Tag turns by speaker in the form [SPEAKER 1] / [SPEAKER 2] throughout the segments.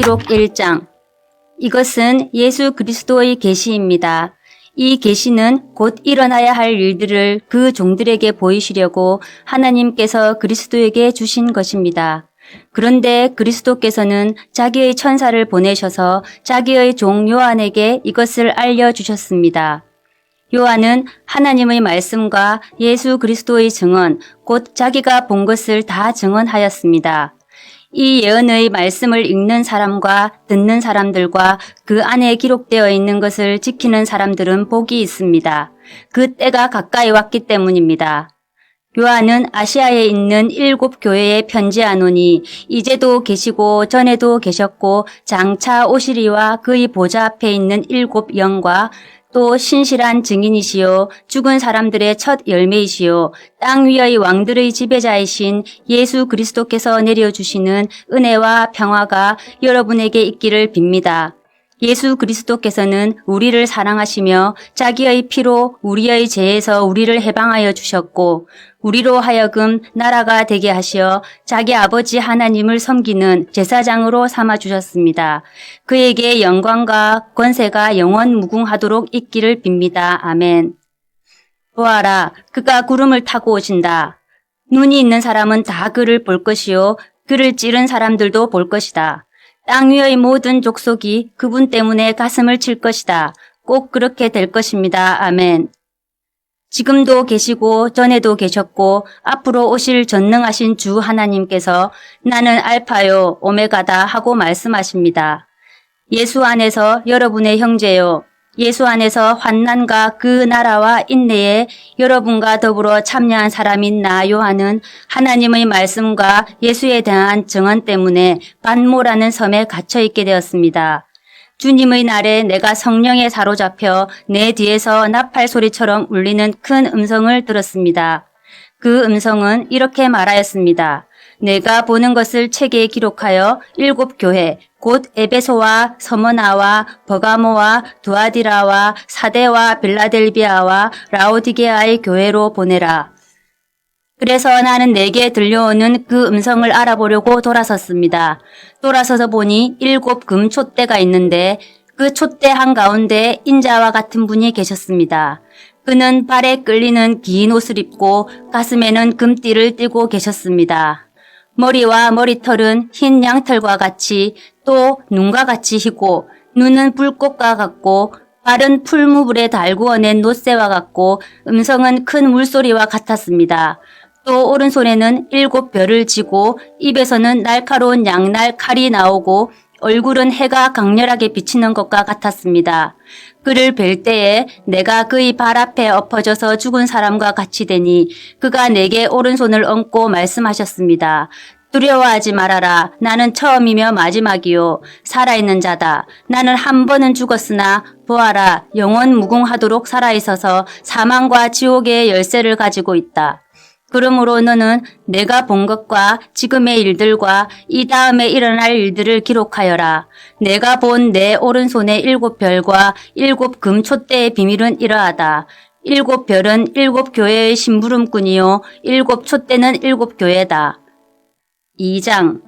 [SPEAKER 1] 계시록 1장. 이것은 예수 그리스도의 계시입니다. 이 계시는 곧 일어나야 할 일들을 그 종들에게 보이시려고 하나님께서 그리스도에게 주신 것입니다. 그런데 그리스도께서는 자기의 천사를 보내셔서 자기의 종 요한에게 이것을 알려주셨습니다. 요한은 하나님의 말씀과 예수 그리스도의 증언, 곧 자기가 본 것을 다 증언하였습니다. 이 예언의 말씀을 읽는 사람과 듣는 사람들과 그 안에 기록되어 있는 것을 지키는 사람들은 복이 있습니다. 그 때가 가까이 왔기 때문입니다. 요한은 아시아에 있는 7 교회에 편지하노니 이제도 계시고 전에도 계셨고 장차 오시리와 그의 보좌 앞에 있는 7 영과 또 신실한 증인이시요 죽은 사람들의 첫 열매이시요 땅 위의 왕들의 지배자이신 예수 그리스도께서 내려주시는 은혜와 평화가 여러분에게 있기를 빕니다. 예수 그리스도께서는 우리를 사랑하시며 자기의 피로 우리의 죄에서 우리를 해방하여 주셨고 우리로 하여금 나라가 되게 하시어 자기 아버지 하나님을 섬기는 제사장으로 삼아 주셨습니다. 그에게 영광과 권세가 영원 무궁하도록 있기를 빕니다. 아멘. 보아라, 그가 구름을 타고 오신다. 눈이 있는 사람은 다 그를 볼 것이요 그를 찌른 사람들도 볼 것이다. 땅 위의 모든 족속이 그분 때문에 가슴을 칠 것이다. 꼭 그렇게 될 것입니다. 아멘. 지금도 계시고 전에도 계셨고 앞으로 오실 전능하신 주 하나님께서 나는 알파요 오메가다 하고 말씀하십니다. 예수 안에서 여러분의 형제요. 예수 안에서 환난과 그 나라와 인내에 여러분과 더불어 참여한 사람인 나 요한은 하나님의 말씀과 예수에 대한 증언 때문에 반모라는 섬에 갇혀있게 되었습니다. 주님의 날에 내가 성령에 사로잡혀 내 뒤에서 나팔 소리처럼 울리는 큰 음성을 들었습니다. 그 음성은 이렇게 말하였습니다. 내가 보는 것을 책에 기록하여 7 교회 곧 에베소와 서머나와 버가모와 두아디라와 사데와 빌라델비아와 라오디게아의 교회로 보내라. 그래서 나는 내게 들려오는 그 음성을 알아보려고 돌아섰습니다. 돌아서서 보니 7 금 촛대가 있는데 그 촛대 한가운데 인자와 같은 분이 계셨습니다. 그는 발에 끌리는 긴 옷을 입고 가슴에는 금띠를 띠고 계셨습니다. 머리와 머리털은 흰 양털과 같이 또 눈과 같이 희고 눈은 불꽃과 같고 발은 풀무불에 달구어낸 노새와 같고 음성은 큰 물소리와 같았습니다. 또 오른손에는 7 별을 쥐고 입에서는 날카로운 양날 칼이 나오고 얼굴은 해가 강렬하게 비치는 것과 같았습니다. 그를 뵐 때에 내가 그의 발 앞에 엎어져서 죽은 사람과 같이 되니 그가 내게 오른손을 얹고 말씀하셨습니다. 두려워하지 말아라. 나는 처음이며 마지막이요. 살아있는 자다. 나는 한 번은 죽었으나 보아라. 영원 무궁하도록 살아있어서 사망과 지옥의 열쇠를 가지고 있다. 그러므로 너는 내가 본 것과 지금의 일들과 이 다음에 일어날 일들을 기록하여라. 내가 본 내 오른손의 7 별과 7 금 촛대의 비밀은 이러하다. 7 별은 7 교회의 심부름꾼이요 7 촛대는 7 교회다. 2장.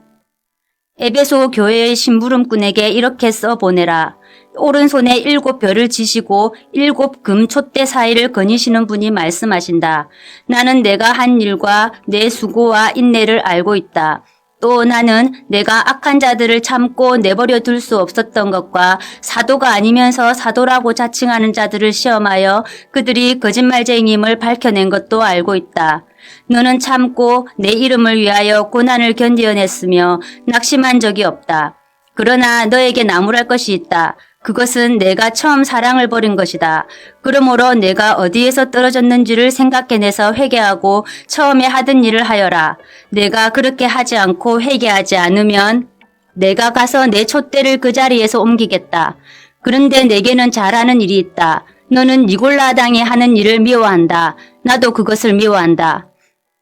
[SPEAKER 1] 에베소 교회의 심부름꾼에게 이렇게 써보내라. 오른손에 7 별을 지시고 7 금 촛대 사이를 거니시는 분이 말씀하신다. 나는 내가 한 일과 내 수고와 인내를 알고 있다. 또 나는 내가 악한 자들을 참고 내버려 둘 수 없었던 것과 사도가 아니면서 사도라고 자칭하는 자들을 시험하여 그들이 거짓말쟁이임을 밝혀낸 것도 알고 있다. 너는 참고 내 이름을 위하여 고난을 견디어냈으며 낙심한 적이 없다. 그러나 너에게 나무랄 것이 있다. 그것은 내가 처음 사랑을 버린 것이다. 그러므로 내가 어디에서 떨어졌는지를 생각해내서 회개하고 처음에 하던 일을 하여라. 내가 그렇게 하지 않고 회개하지 않으면 내가 가서 내 촛대를 그 자리에서 옮기겠다. 그런데 내게는 잘하는 일이 있다. 너는 니골라 당에 하는 일을 미워한다. 나도 그것을 미워한다.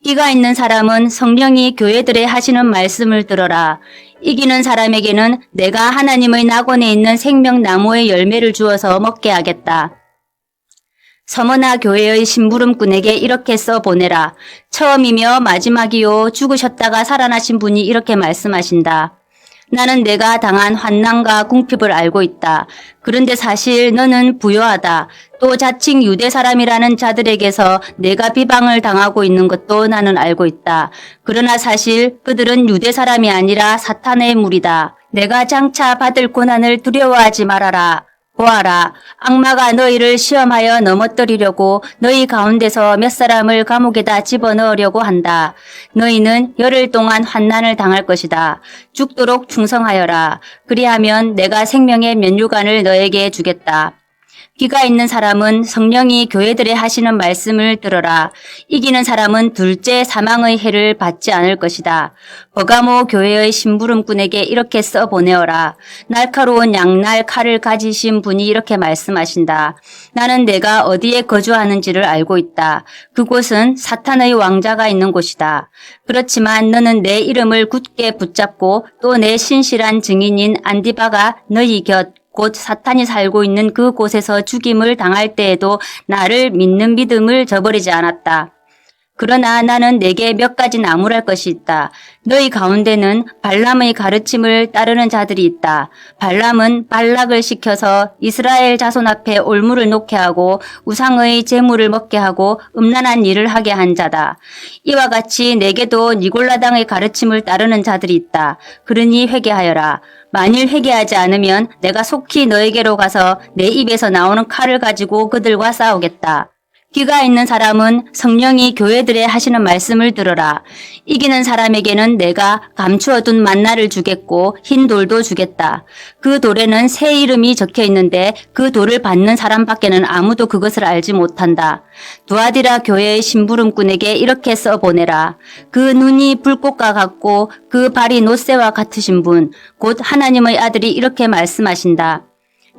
[SPEAKER 1] 이가 있는 사람은 성령이 교회들에 하시는 말씀을 들어라. 이기는 사람에게는 내가 하나님의 낙원에 있는 생명나무의 열매를 주어서 먹게 하겠다. 서머나 교회의 심부름꾼에게 이렇게 써보내라. 처음이며 마지막이요 죽으셨다가 살아나신 분이 이렇게 말씀하신다. 나는 내가 당한 환난과 궁핍을 알고 있다. 그런데 사실 너는 부요하다. 또 자칭 유대 사람이라는 자들에게서 내가 비방을 당하고 있는 것도 나는 알고 있다. 그러나 사실 그들은 유대 사람이 아니라 사탄의 무리다. 내가 장차 받을 고난을 두려워하지 말아라. 보아라, 악마가 너희를 시험하여 넘어뜨리려고 너희 가운데서 몇 사람을 감옥에다 집어넣으려고 한다. 너희는 열흘 동안 환난을 당할 것이다. 죽도록 충성하여라. 그리하면 내가 생명의 면류관을 너에게 주겠다. 귀가 있는 사람은 성령이 교회들에 하시는 말씀을 들어라. 이기는 사람은 둘째 사망의 해를 받지 않을 것이다. 버가모 교회의 심부름꾼에게 이렇게 써보내어라. 날카로운 양날 칼을 가지신 분이 이렇게 말씀하신다. 나는 내가 어디에 거주하는지를 알고 있다. 그곳은 사탄의 왕자가 있는 곳이다. 그렇지만 너는 내 이름을 굳게 붙잡고 또 내 신실한 증인인 안디바가 너희 곧 사탄이 살고 있는 그곳에서 죽임을 당할 때에도 나를 믿는 믿음을 저버리지 않았다. 그러나 나는 내게 몇 가지 나무랄 것이 있다. 너희 가운데는 발람의 가르침을 따르는 자들이 있다. 발람은 발락을 시켜서 이스라엘 자손 앞에 올무를 놓게 하고 우상의 제물을 먹게 하고 음란한 일을 하게 한 자다. 이와 같이 내게도 니골라당의 가르침을 따르는 자들이 있다. 그러니 회개하여라. 만일 회개하지 않으면 내가 속히 너에게로 가서 내 입에서 나오는 칼을 가지고 그들과 싸우겠다. 귀가 있는 사람은 성령이 교회들에 하시는 말씀을 들어라. 이기는 사람에게는 내가 감추어둔 만나를 주겠고 흰 돌도 주겠다. 그 돌에는 새 이름이 적혀 있는데 그 돌을 받는 사람밖에는 아무도 그것을 알지 못한다. 두아디라 교회의 심부름꾼에게 이렇게 써보내라. 그 눈이 불꽃과 같고 그 발이 놋새와 같으신 분, 곧 하나님의 아들이 이렇게 말씀하신다.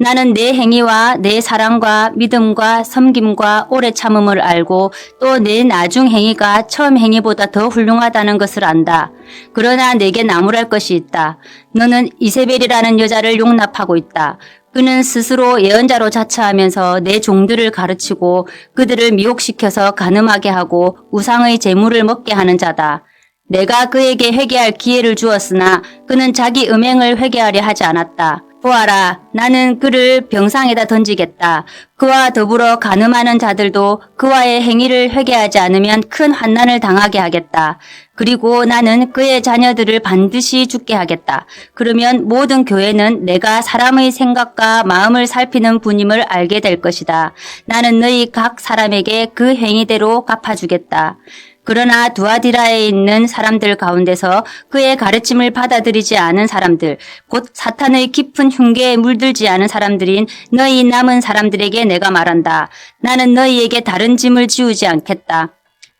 [SPEAKER 1] 나는 내 행위와 내 사랑과 믿음과 섬김과 오래 참음을 알고 또 내 나중 행위가 처음 행위보다 더 훌륭하다는 것을 안다. 그러나 내게 나무랄 것이 있다. 너는 이세벨이라는 여자를 용납하고 있다. 그는 스스로 예언자로 자처하면서 내 종들을 가르치고 그들을 미혹시켜서 간음하게 하고 우상의 제물을 먹게 하는 자다. 내가 그에게 회개할 기회를 주었으나 그는 자기 음행을 회개하려 하지 않았다. 보아라, 나는 그를 병상에다 던지겠다. 그와 더불어 간음하는 자들도 그와의 행위를 회개하지 않으면 큰 환난을 당하게 하겠다. 그리고 나는 그의 자녀들을 반드시 죽게 하겠다. 그러면 모든 교회는 내가 사람의 생각과 마음을 살피는 분임을 알게 될 것이다. 나는 너희 각 사람에게 그 행위대로 갚아주겠다. 그러나 두아디라에 있는 사람들 가운데서 그의 가르침을 받아들이지 않은 사람들, 곧 사탄의 깊은 흉계에 물들지 않은 사람들인 너희 남은 사람들에게 내가 말한다. 나는 너희에게 다른 짐을 지우지 않겠다.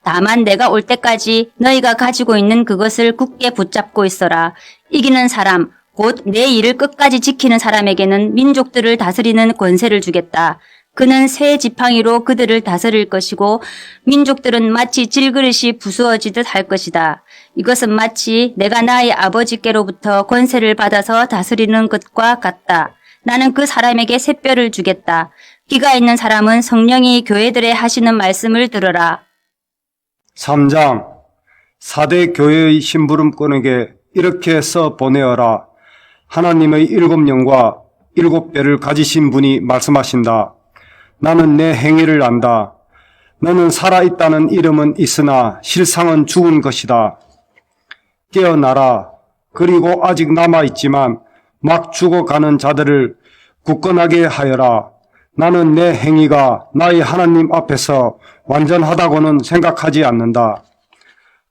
[SPEAKER 1] 다만 내가 올 때까지 너희가 가지고 있는 그것을 굳게 붙잡고 있어라. 이기는 사람, 곧 내 일을 끝까지 지키는 사람에게는 민족들을 다스리는 권세를 주겠다. 그는 새 지팡이로 그들을 다스릴 것이고 민족들은 마치 질그릇이 부수어지듯 할 것이다. 이것은 마치 내가 나의 아버지께로부터 권세를 받아서 다스리는 것과 같다. 나는 그 사람에게 새 뼈를 주겠다. 귀가 있는 사람은 성령이 교회들에 하시는 말씀을 들어라.
[SPEAKER 2] 3장 사대 교회의 심부름꾼에게 이렇게 써 보내어라. 하나님의 7영과 7뼈를 가지신 분이 말씀하신다. 나는 내 행위를 안다. 너는 살아있다는 이름은 있으나 실상은 죽은 것이다. 깨어나라. 그리고 아직 남아있지만 막 죽어가는 자들을 굳건하게 하여라. 나는 내 행위가 나의 하나님 앞에서 완전하다고는 생각하지 않는다.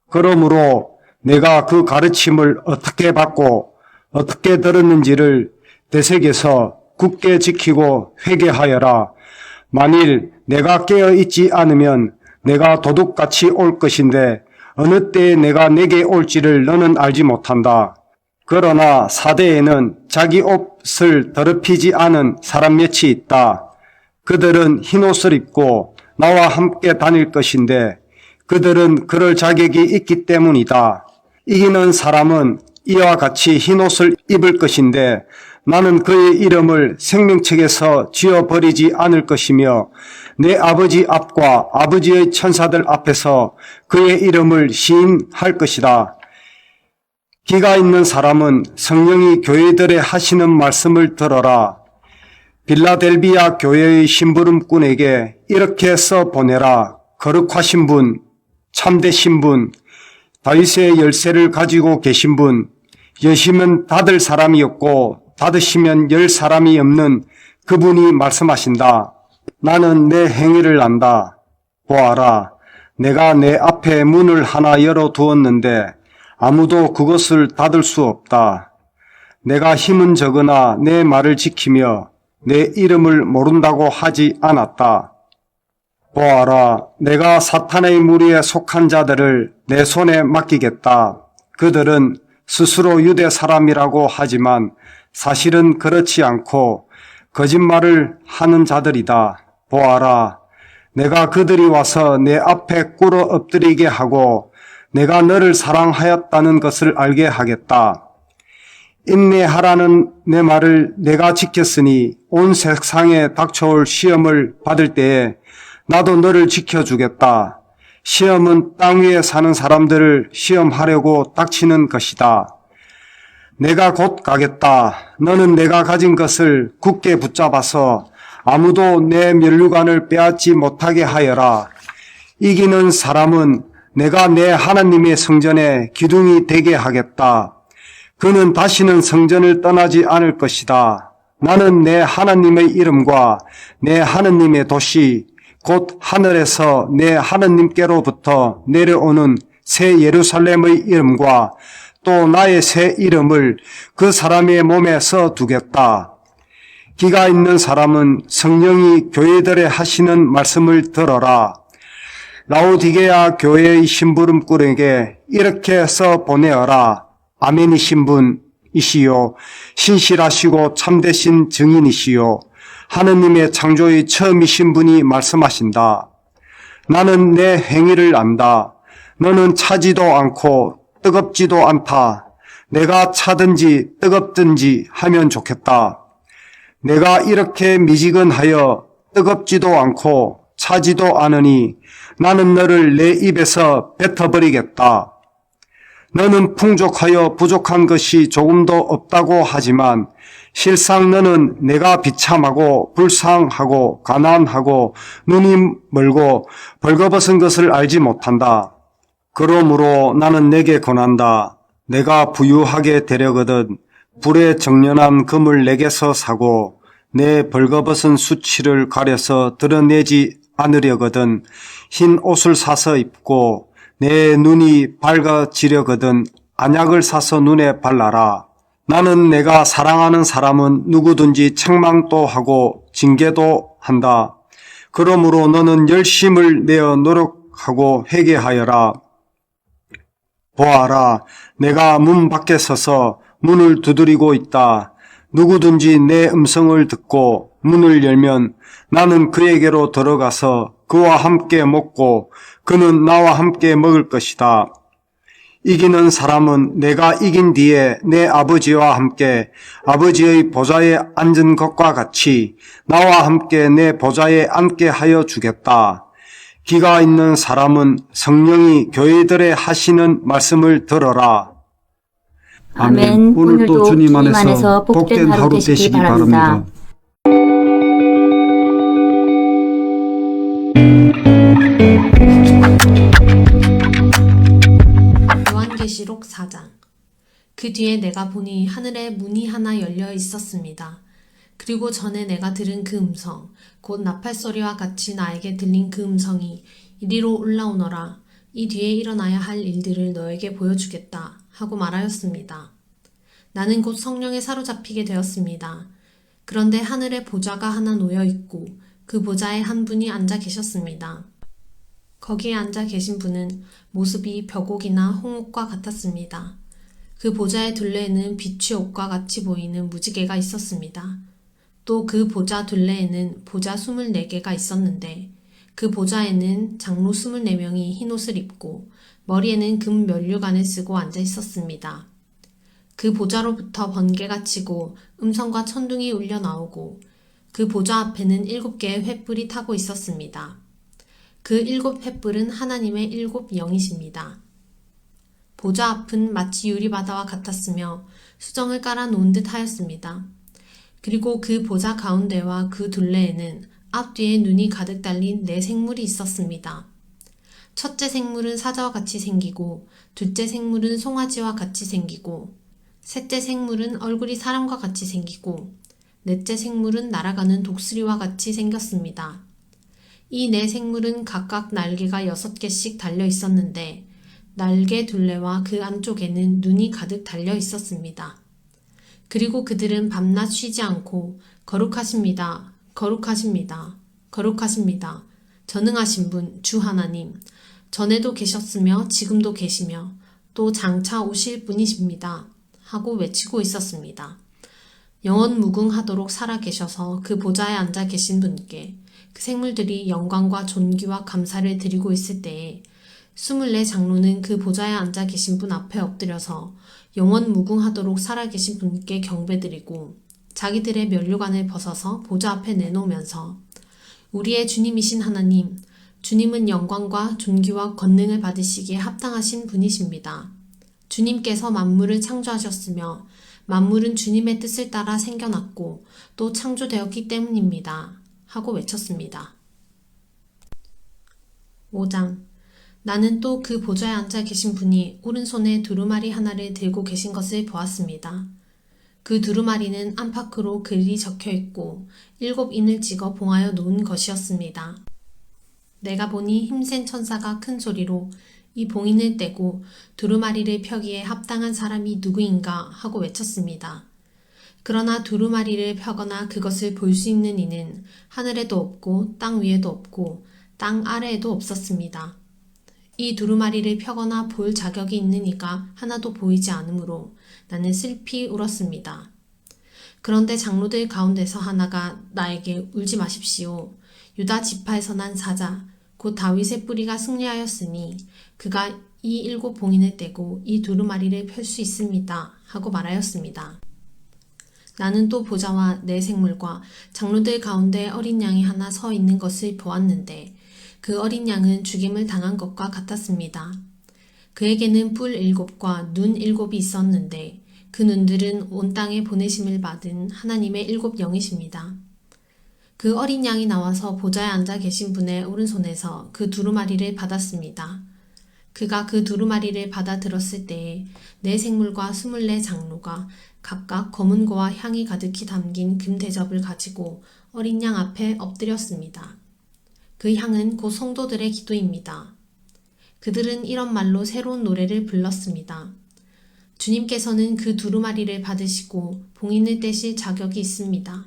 [SPEAKER 2] 그러므로 내가 그 가르침을 어떻게 받고 어떻게 들었는지를 되새겨서 굳게 지키고 회개하여라. 만일 내가 깨어있지 않으면 내가 도둑같이 올 것인데 어느 때에 내가 내게 올지를 너는 알지 못한다. 그러나 사대에는 자기 옷을 더럽히지 않은 사람 몇이 있다. 그들은 흰옷을 입고 나와 함께 다닐 것인데 그들은 그럴 자격이 있기 때문이다. 이기는 사람은 이와 같이 흰옷을 입을 것인데 나는 그의 이름을 생명책에서 지워버리지 않을 것이며 내 아버지 앞과 아버지의 천사들 앞에서 그의 이름을 시인할 것이다. 기가 있는 사람은 성령이 교회들에 하시는 말씀을 들어라. 빌라델비아 교회의 심부름꾼에게 이렇게 써 보내라. 거룩하신 분, 참되신 분, 다윗의 열쇠를 가지고 계신 분, 여시면 닫을 사람이 없고 닫으시면 열 사람이 없는 그분이 말씀하신다. 나는 내 행위를 안다. 보아라. 내가 내 앞에 문을 하나 열어두었는데 아무도 그것을 닫을 수 없다. 내가 힘은 적으나 내 말을 지키며 내 이름을 모른다고 하지 않았다. 보아라, 내가 사탄의 무리에 속한 자들을 내 손에 맡기겠다. 그들은 스스로 유대 사람이라고 하지만 사실은 그렇지 않고 거짓말을 하는 자들이다. 보아라, 내가 그들이 와서 내 앞에 꿇어 엎드리게 하고 내가 너를 사랑하였다는 것을 알게 하겠다. 인내하라는 내 말을 내가 지켰으니 온 세상에 닥쳐올 시험을 받을 때에 나도 너를 지켜주겠다. 시험은 땅 위에 사는 사람들을 시험하려고 닥치는 것이다. 내가 곧 가겠다. 너는 내가 가진 것을 굳게 붙잡아서 아무도 내 면류관을 빼앗지 못하게 하여라. 이기는 사람은 내가 내 하나님의 성전에 기둥이 되게 하겠다. 그는 다시는 성전을 떠나지 않을 것이다. 나는 내 하나님의 이름과 내 하나님의 도시 곧 하늘에서 내 하나님께로부터 내려오는 새 예루살렘의 이름과 또 나의 새 이름을 그 사람의 몸에 써두겠다. 기가 있는 사람은 성령이 교회들에 하시는 말씀을 들어라. 라오디게아 교회의 심부름꾼에게 이렇게 써 보내어라. 아멘이신 분이시요 신실하시고 참되신 증인이시요 하느님의 창조의 처음이신 분이 말씀하신다. 나는 내 행위를 안다. 너는 차지도 않고 뜨겁지도 않다. 내가 차든지 뜨겁든지 하면 좋겠다. 내가 이렇게 미지근하여 뜨겁지도 않고 차지도 않으니 나는 너를 내 입에서 뱉어버리겠다. 너는 풍족하여 부족한 것이 조금도 없다고 하지만 실상 너는 내가 비참하고 불쌍하고 가난하고 눈이 멀고 벌거벗은 것을 알지 못한다. 그러므로 나는 내게 권한다. 내가 부유하게 되려거든 불에 정련한 금을 내게서 사고 내 벌거벗은 수치를 가려서 드러내지 않으려거든 흰 옷을 사서 입고 내 눈이 밝아지려거든 안약을 사서 눈에 발라라. 나는 내가 사랑하는 사람은 누구든지 책망도 하고 징계도 한다. 그러므로 너는 열심을 내어 노력하고 회개하여라. 보아라, 내가 문 밖에 서서 문을 두드리고 있다. 누구든지 내 음성을 듣고 문을 열면 나는 그에게로 들어가서 그와 함께 먹고 그는 나와 함께 먹을 것이다. 이기는 사람은 내가 이긴 뒤에 내 아버지와 함께 아버지의 보좌에 앉은 것과 같이 나와 함께 내 보좌에 앉게 하여 주겠다. 기가 있는 사람은 성령이 교회들에 하시는 말씀을 들어라.
[SPEAKER 1] 아멘. 오늘도 주님 안에서 복된 하루 되시기 바랍니다.
[SPEAKER 3] 요한계시록 4장. 그 뒤에 내가 보니 하늘에 문이 하나 열려 있었습니다. 그리고 전에 내가 들은 그 음성, 곧 나팔소리와 같이 나에게 들린 그 음성이 이리로 올라오너라. 이 뒤에 일어나야 할 일들을 너에게 보여주겠다 하고 말하였습니다. 나는 곧 성령에 사로잡히게 되었습니다. 그런데 하늘에 보좌가 하나 놓여 있고 그 보좌에 한 분이 앉아 계셨습니다. 거기에 앉아 계신 분은 모습이 벽옥이나 홍옥과 같았습니다. 그 보좌의 둘레에는 빛이 옥과 같이 보이는 무지개가 있었습니다. 또 그 보좌 둘레에는 보좌 24개가 있었는데 그 보좌에는 장로 24명이 흰옷을 입고 머리에는 금 면류관을 쓰고 앉아 있었습니다. 그 보좌로부터 번개가 치고 음성과 천둥이 울려 나오고 그 보좌 앞에는 7개의 횃불이 타고 있었습니다. 그 7 횃불은 하나님의 7 영이십니다. 보좌 앞은 마치 유리바다와 같았으며 수정을 깔아놓은 듯 하였습니다. 그리고 그 보좌 가운데와 그 둘레에는 앞뒤에 눈이 가득 달린 네 생물이 있었습니다. 첫째 생물은 사자와 같이 생기고, 둘째 생물은 송아지와 같이 생기고, 셋째 생물은 얼굴이 사람과 같이 생기고, 넷째 생물은 날아가는 독수리와 같이 생겼습니다. 이 네 생물은 각각 날개가 6개씩 달려 있었는데, 날개 둘레와 그 안쪽에는 눈이 가득 달려 있었습니다. 그리고 그들은 밤낮 쉬지 않고 거룩하십니다. 거룩하십니다. 거룩하십니다. 전능하신 분, 주 하나님, 전에도 계셨으며 지금도 계시며 또 장차 오실 분이십니다. 하고 외치고 있었습니다. 영원 무궁하도록 살아계셔서 그 보좌에 앉아 계신 분께 그 생물들이 영광과 존귀와 감사를 드리고 있을 때에 24 장로는 그 보좌에 앉아 계신 분 앞에 엎드려서 영원 무궁하도록 살아계신 분께 경배드리고 자기들의 면류관을 벗어서 보좌 앞에 내놓으면서 우리의 주님이신 하나님, 주님은 영광과 존귀와 권능을 받으시기에 합당하신 분이십니다. 주님께서 만물을 창조하셨으며 만물은 주님의 뜻을 따라 생겨났고 또 창조되었기 때문입니다. 하고 외쳤습니다. 5장. 나는 또 그 보좌에 앉아 계신 분이 오른손에 두루마리 하나를 들고 계신 것을 보았습니다. 그 두루마리는 안팎으로 글이 적혀 있고 7인을 찍어 봉하여 놓은 것이었습니다. 내가 보니 힘센 천사가 큰 소리로 이 봉인을 떼고 두루마리를 펴기에 합당한 사람이 누구인가 하고 외쳤습니다. 그러나 두루마리를 펴거나 그것을 볼 수 있는 이는 하늘에도 없고 땅 위에도 없고 땅 아래에도 없었습니다. 이 두루마리를 펴거나 볼 자격이 있는 이가 하나도 보이지 않으므로 나는 슬피 울었습니다. 그런데 장로들 가운데서 하나가 나에게 울지 마십시오. 유다 지파에서 난 사자 곧 다윗의 뿌리가 승리하였으니 그가 이 7 봉인을 떼고 이 두루마리를 펼 수 있습니다. 하고 말하였습니다. 나는 또 보좌와 네 생물과 장로들 가운데 어린 양이 하나 서 있는 것을 보았는데 그 어린 양은 죽임을 당한 것과 같았습니다. 그에게는 뿔 7과 눈 7이 있었는데 그 눈들은 온 땅에 보내심을 받은 하나님의 7 영이십니다. 그 어린 양이 나와서 보좌에 앉아 계신 분의 오른손에서 그 두루마리를 받았습니다. 그가 그 두루마리를 받아 들었을 때에 네 생물과 24 장로가 각각 검은 고와 향이 가득히 담긴 금 대접을 가지고 어린 양 앞에 엎드렸습니다. 그 향은 곧 성도들의 기도입니다. 그들은 이런 말로 새로운 노래를 불렀습니다. 주님께서는 그 두루마리를 받으시고 봉인을 떼실 자격이 있습니다.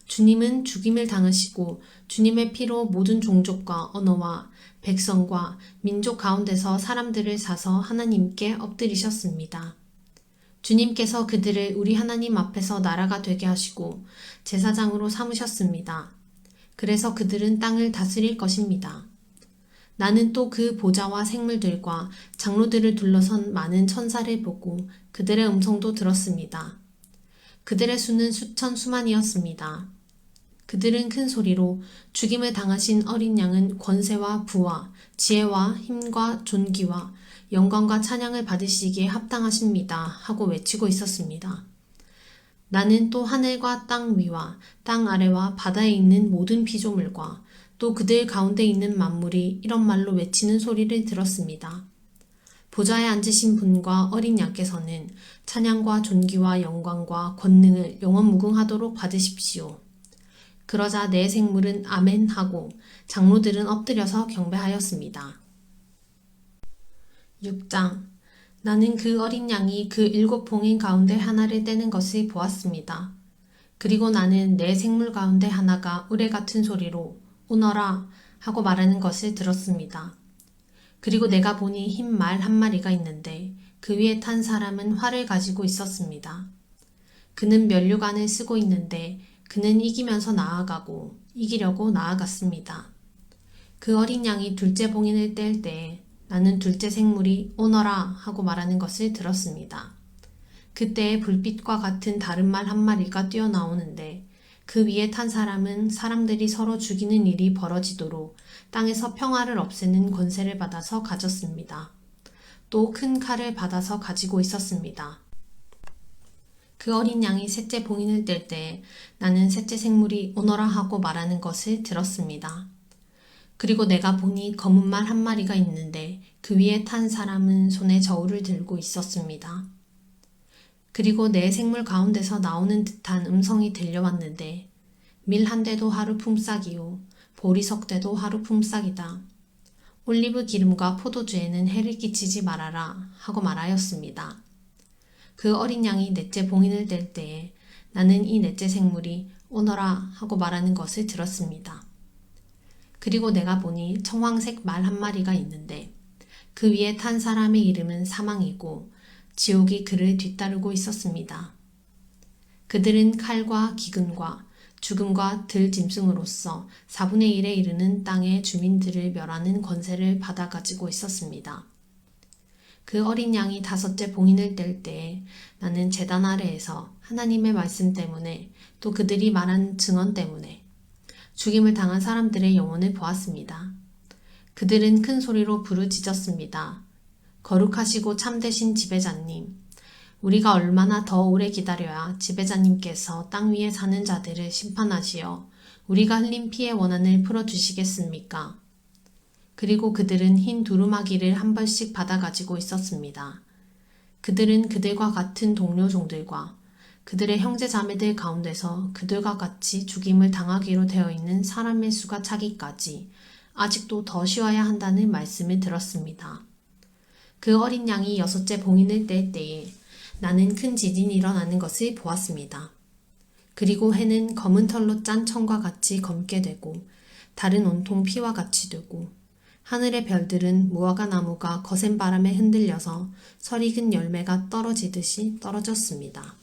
[SPEAKER 3] 주님은 죽임을 당하시고 주님의 피로 모든 종족과 언어와 백성과 민족 가운데서 사람들을 사서 하나님께 엎드리셨습니다. 주님께서 그들을 우리 하나님 앞에서 나라가 되게 하시고 제사장으로 삼으셨습니다. 그래서 그들은 땅을 다스릴 것입니다. 나는 또 그 보좌와 생물들과 장로들을 둘러선 많은 천사를 보고 그들의 음성도 들었습니다. 그들의 수는 수천 수만이었습니다. 그들은 큰 소리로 죽임을 당하신 어린 양은 권세와 부와 지혜와 힘과 존귀와 영광과 찬양을 받으시기에 합당하십니다. 하고 외치고 있었습니다. 나는 또 하늘과 땅 위와 땅 아래와 바다에 있는 모든 피조물과 또 그들 가운데 있는 만물이 이런 말로 외치는 소리를 들었습니다. 보좌에 앉으신 분과 어린 양께서는 찬양과 존귀와 영광과 권능을 영원 무궁하도록 받으십시오. 그러자 네 생물은 아멘 하고 장로들은 엎드려서 경배하였습니다. 6장. 나는 그 어린 양이 그 7 봉인 가운데 하나를 떼는 것을 보았습니다. 그리고 나는 네 생물 가운데 하나가 우레 같은 소리로 오너라 하고 말하는 것을 들었습니다. 그리고 내가 보니 흰 말 한 마리가 있는데 그 위에 탄 사람은 활을 가지고 있었습니다. 그는 면류관을 쓰고 있는데 그는 이기면서 나아가고 이기려고 나아갔습니다. 그 어린 양이 둘째 봉인을 뗄 때에 나는 둘째 생물이 오너라 하고 말하는 것을 들었습니다. 그때에 불빛과 같은 다른 말 한 마리가 뛰어나오는데 그 위에 탄 사람은 사람들이 서로 죽이는 일이 벌어지도록 땅에서 평화를 없애는 권세를 받아서 가졌습니다. 또 큰 칼을 받아서 가지고 있었습니다. 그 어린 양이 셋째 봉인을 뗄 때 나는 셋째 생물이 오너라 하고 말하는 것을 들었습니다. 그리고 내가 보니 검은 말 한 마리가 있는데 그 위에 탄 사람은 손에 저울을 들고 있었습니다. 그리고 내 생물 가운데서 나오는 듯한 음성이 들려왔는데 밀 한 대도 하루 품삯이요 보리석 대도 하루 품삯이다. 올리브 기름과 포도주에는 해를 끼치지 말아라 하고 말하였습니다. 그 어린 양이 넷째 봉인을 뗄 때에 나는 이 넷째 생물이 오너라 하고 말하는 것을 들었습니다. 그리고 내가 보니 청황색 말 한 마리가 있는데 그 위에 탄 사람의 이름은 사망이고 지옥이 그를 뒤따르고 있었습니다. 그들은 칼과 기근과 죽음과 들짐승으로서 4분의 1에 이르는 땅의 주민들을 멸하는 권세를 받아 가지고 있었습니다. 그 어린 양이 다섯째 봉인을 뗄 때에 나는 제단 아래에서 하나님의 말씀 때문에 또 그들이 말한 증언 때문에 죽임을 당한 사람들의 영혼을 보았습니다. 그들은 큰 소리로 부르짖었습니다. 거룩하시고 참되신 지배자님, 우리가 얼마나 더 오래 기다려야 지배자님께서 땅 위에 사는 자들을 심판하시어 우리가 흘린 피의 원한을 풀어주시겠습니까? 그리고 그들은 흰 두루마기를 한 벌씩 받아 가지고 있었습니다. 그들은 그들과 같은 동료 종들과 그들의 형제 자매들 가운데서 그들과 같이 죽임을 당하기로 되어 있는 사람의 수가 차기까지 아직도 더 쉬어야 한다는 말씀을 들었습니다. 그 어린 양이 여섯째 봉인을 뗄 때에 나는 큰 지진이 일어나는 것을 보았습니다. 그리고 해는 검은 털로 짠 청과 같이 검게 되고 달은 온통 피와 같이 되고 하늘의 별들은 무화과 나무가 거센 바람에 흔들려서 설익은 열매가 떨어지듯이 떨어졌습니다.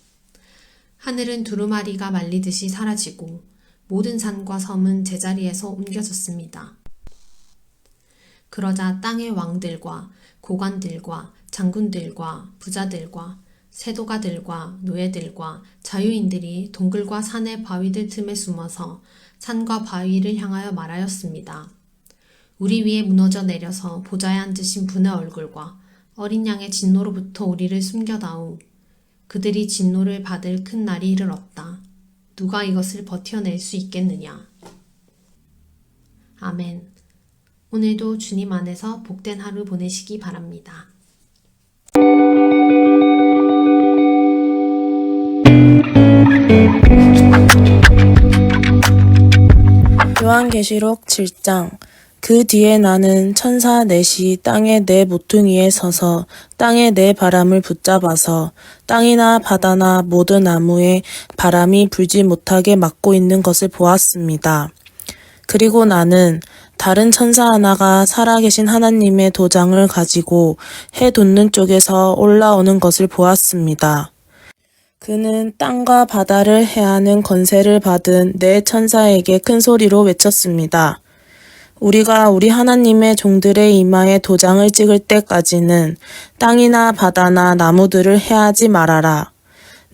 [SPEAKER 3] 하늘은 두루마리가 말리듯이 사라지고 모든 산과 섬은 제자리에서 옮겨졌습니다. 그러자 땅의 왕들과 고관들과 장군들과 부자들과 세도가들과 노예들과 자유인들이 동굴과 산의 바위들 틈에 숨어서 산과 바위를 향하여 말하였습니다. 우리 위에 무너져 내려서 보좌에 앉으신 분의 얼굴과 어린 양의 진노로부터 우리를 숨겨다오. 그들이 진노를 받을 큰 날이 이르렀다. 누가 이것을 버텨낼 수 있겠느냐. 아멘. 오늘도 주님 안에서 복된 하루 보내시기 바랍니다.
[SPEAKER 4] 요한계시록 7장. 그 뒤에 나는 천사 넷이 땅의 네 모퉁이에 서서 땅의 네 바람을 붙잡아서 땅이나 바다나 모든 나무에 바람이 불지 못하게 막고 있는 것을 보았습니다. 그리고 나는 다른 천사 하나가 살아계신 하나님의 도장을 가지고 해 돋는 쪽에서 올라오는 것을 보았습니다. 그는 땅과 바다를 해하는 권세를 받은 네 천사에게 큰 소리로 외쳤습니다. 우리가 우리 하나님의 종들의 이마에 도장을 찍을 때까지는 땅이나 바다나 나무들을 해하지 말아라.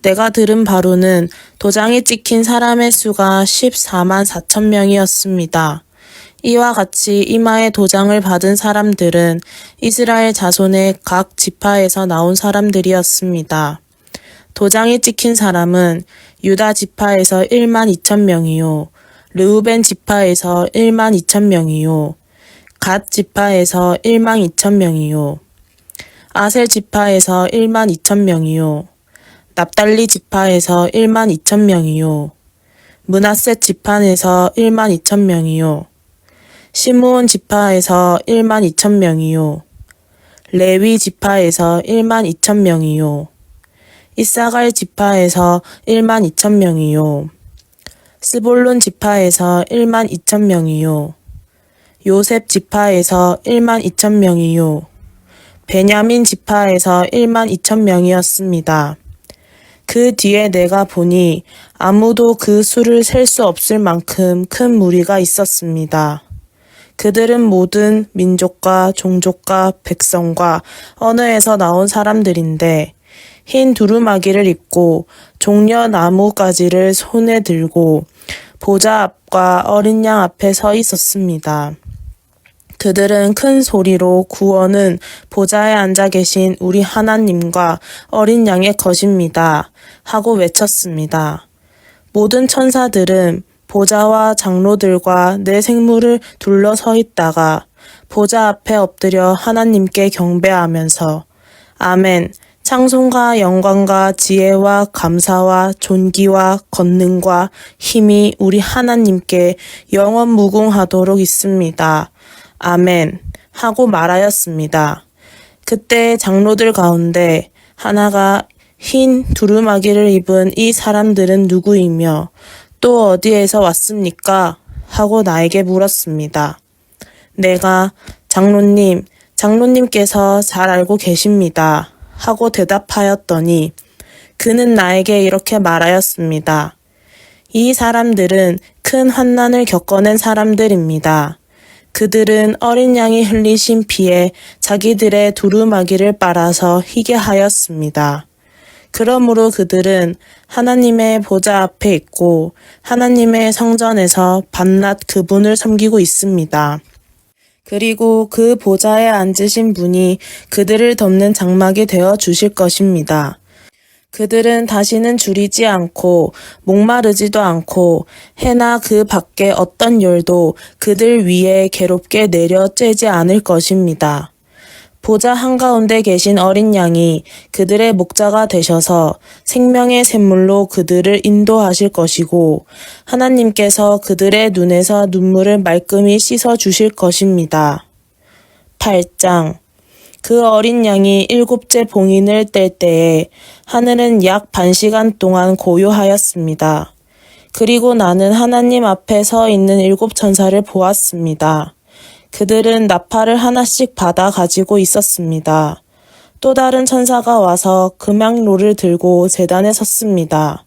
[SPEAKER 4] 내가 들은 바로는 도장이 찍힌 사람의 수가 14만 4천 명이었습니다. 이와 같이 이마에 도장을 받은 사람들은 이스라엘 자손의 각 지파에서 나온 사람들이었습니다. 도장이 찍힌 사람은 유다 지파에서 1만 2천 명이요. 르우벤 지파에서 1만 2천 명이요. 갓 지파에서 1만 2천 명이요. 아셀 지파에서 1만 2천 명이요. 납달리 지파에서 1만 2천 명이요. 므낫세 지파에서 1만 2천 명이요. 시므온 지파에서 1만 2천 명이요. 레위 지파에서 1만 2천 명이요. 이사갈 지파에서 1만 2천 명이요. 스볼론 지파에서 1만 2천 명이요. 요셉 지파에서 1만 2천 명이요. 베냐민 지파에서 1만 2천 명이었습니다. 그 뒤에 내가 보니 아무도 그 수를 셀 수 없을 만큼 큰 무리가 있었습니다. 그들은 모든 민족과 종족과 백성과 언어에서 나온 사람들인데 흰 두루마기를 입고 종려 나무 가지를 손에 들고 보좌 앞과 어린 양 앞에 서 있었습니다. 그들은 큰 소리로 구원은 보좌에 앉아 계신 우리 하나님과 어린 양의 것입니다 하고 외쳤습니다. 모든 천사들은 보좌와 장로들과 네 생물을 둘러서 있다가 보좌 앞에 엎드려 하나님께 경배하면서 아멘, 찬송과 영광과 지혜와 감사와 존귀와 권능과 힘이 우리 하나님께 영원 무궁하도록 있습니다. 아멘 하고 말하였습니다. 그때 장로들 가운데 하나가 흰 두루마기를 입은 이 사람들은 누구이며 또 어디에서 왔습니까? 하고 나에게 물었습니다. 내가 장로님께서 잘 알고 계십니다. 하고 대답하였더니 그는 나에게 이렇게 말하였습니다. 이 사람들은 큰 환난을 겪어낸 사람들입니다. 그들은 어린 양이 흘리신 피에 자기들의 두루마기를 빨아서 희게 하였습니다. 그러므로 그들은 하나님의 보좌 앞에 있고 하나님의 성전에서 밤낮 그분을 섬기고 있습니다. 그리고 그 보좌에 앉으신 분이 그들을 덮는 장막이 되어 주실 것입니다. 그들은 다시는 줄이지 않고 목마르지도 않고 해나 그 밖에 어떤 열도 그들 위에 괴롭게 내려 쬐지 않을 것입니다. 보좌 한가운데 계신 어린 양이 그들의 목자가 되셔서 생명의 샘물로 그들을 인도하실 것이고 하나님께서 그들의 눈에서 눈물을 말끔히 씻어 주실 것입니다. 8장 그 어린 양이 7째 봉인을 뗄 때에 하늘은 약 반시간 동안 고요하였습니다. 그리고 나는 하나님 앞에 서 있는 7 천사를 보았습니다. 그들은 나팔을 하나씩 받아 가지고 있었습니다. 또 다른 천사가 와서 금향로를 들고 제단에 섰습니다.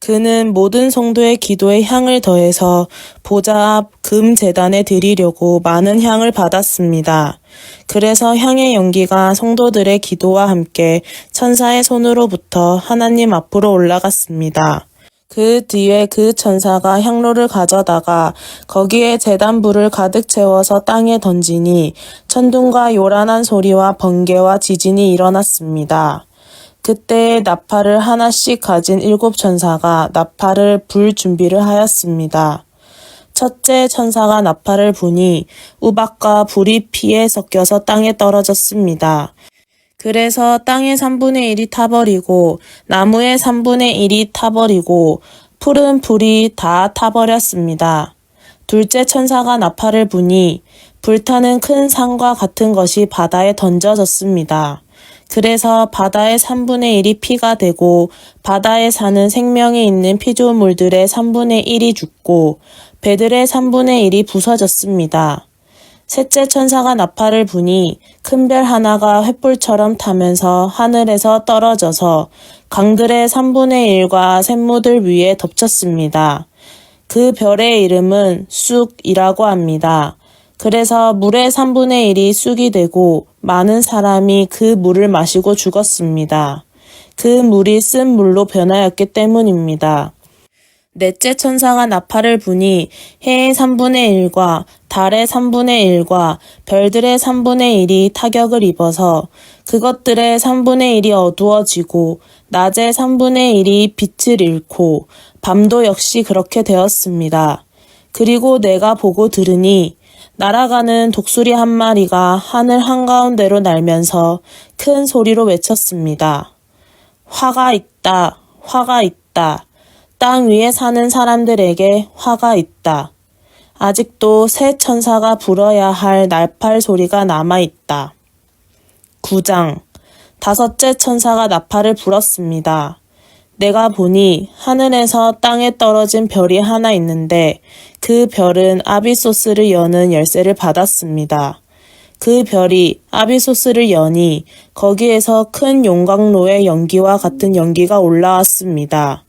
[SPEAKER 4] 그는 모든 성도의 기도에 향을 더해서 보좌 앞 금 제단에 드리려고 많은 향을 받았습니다. 그래서 향의 연기가 성도들의 기도와 함께 천사의 손으로부터 하나님 앞으로 올라갔습니다. 그 뒤에 그 천사가 향로를 가져다가 거기에 제단불을 가득 채워서 땅에 던지니 천둥과 요란한 소리와 번개와 지진이 일어났습니다. 그때 나팔을 하나씩 가진 7 천사가 나팔을 불 준비를 하였습니다. 첫째 천사가 나팔을 부니 우박과 불이 피에 섞여서 땅에 떨어졌습니다. 그래서 땅의 3분의 1이 타버리고 나무의 3분의 1이 타버리고 푸른 불이 다 타버렸습니다. 둘째 천사가 나팔을 부니 불타는 큰 산과 같은 것이 바다에 던져졌습니다. 그래서 바다의 3분의 1이 피가 되고 바다에 사는 생명이 있는 피조물들의 3분의 1이 죽고 배들의 3분의 1이 부서졌습니다. 셋째 천사가 나팔을 부니 큰 별 하나가 횃불처럼 타면서 하늘에서 떨어져서 강들의 3분의 1과 샘무들 위에 덮쳤습니다. 그 별의 이름은 쑥이라고 합니다. 그래서 물의 3분의 1이 쑥이 되고 많은 사람이 그 물을 마시고 죽었습니다. 그 물이 쓴 물로 변하였기 때문입니다. 넷째 천사가 나팔을 부니 해의 3분의 1과 달의 3분의 1과 별들의 3분의 1이 타격을 입어서 그것들의 3분의 1이 어두워지고 낮의 3분의 1이 빛을 잃고 밤도 역시 그렇게 되었습니다. 그리고 내가 보고 들으니 날아가는 독수리 한 마리가 하늘 한가운데로 날면서 큰 소리로 외쳤습니다. 화가 있다, 화가 있다. 땅 위에 사는 사람들에게 화가 있다. 아직도 새 천사가 불어야 할 나팔 소리가 남아있다. 9장 다섯째 천사가 나팔을 불었습니다. 내가 보니 하늘에서 땅에 떨어진 별이 하나 있는데 그 별은 아비소스를 여는 열쇠를 받았습니다. 그 별이 아비소스를 여니 거기에서 큰 용광로의 연기와 같은 연기가 올라왔습니다.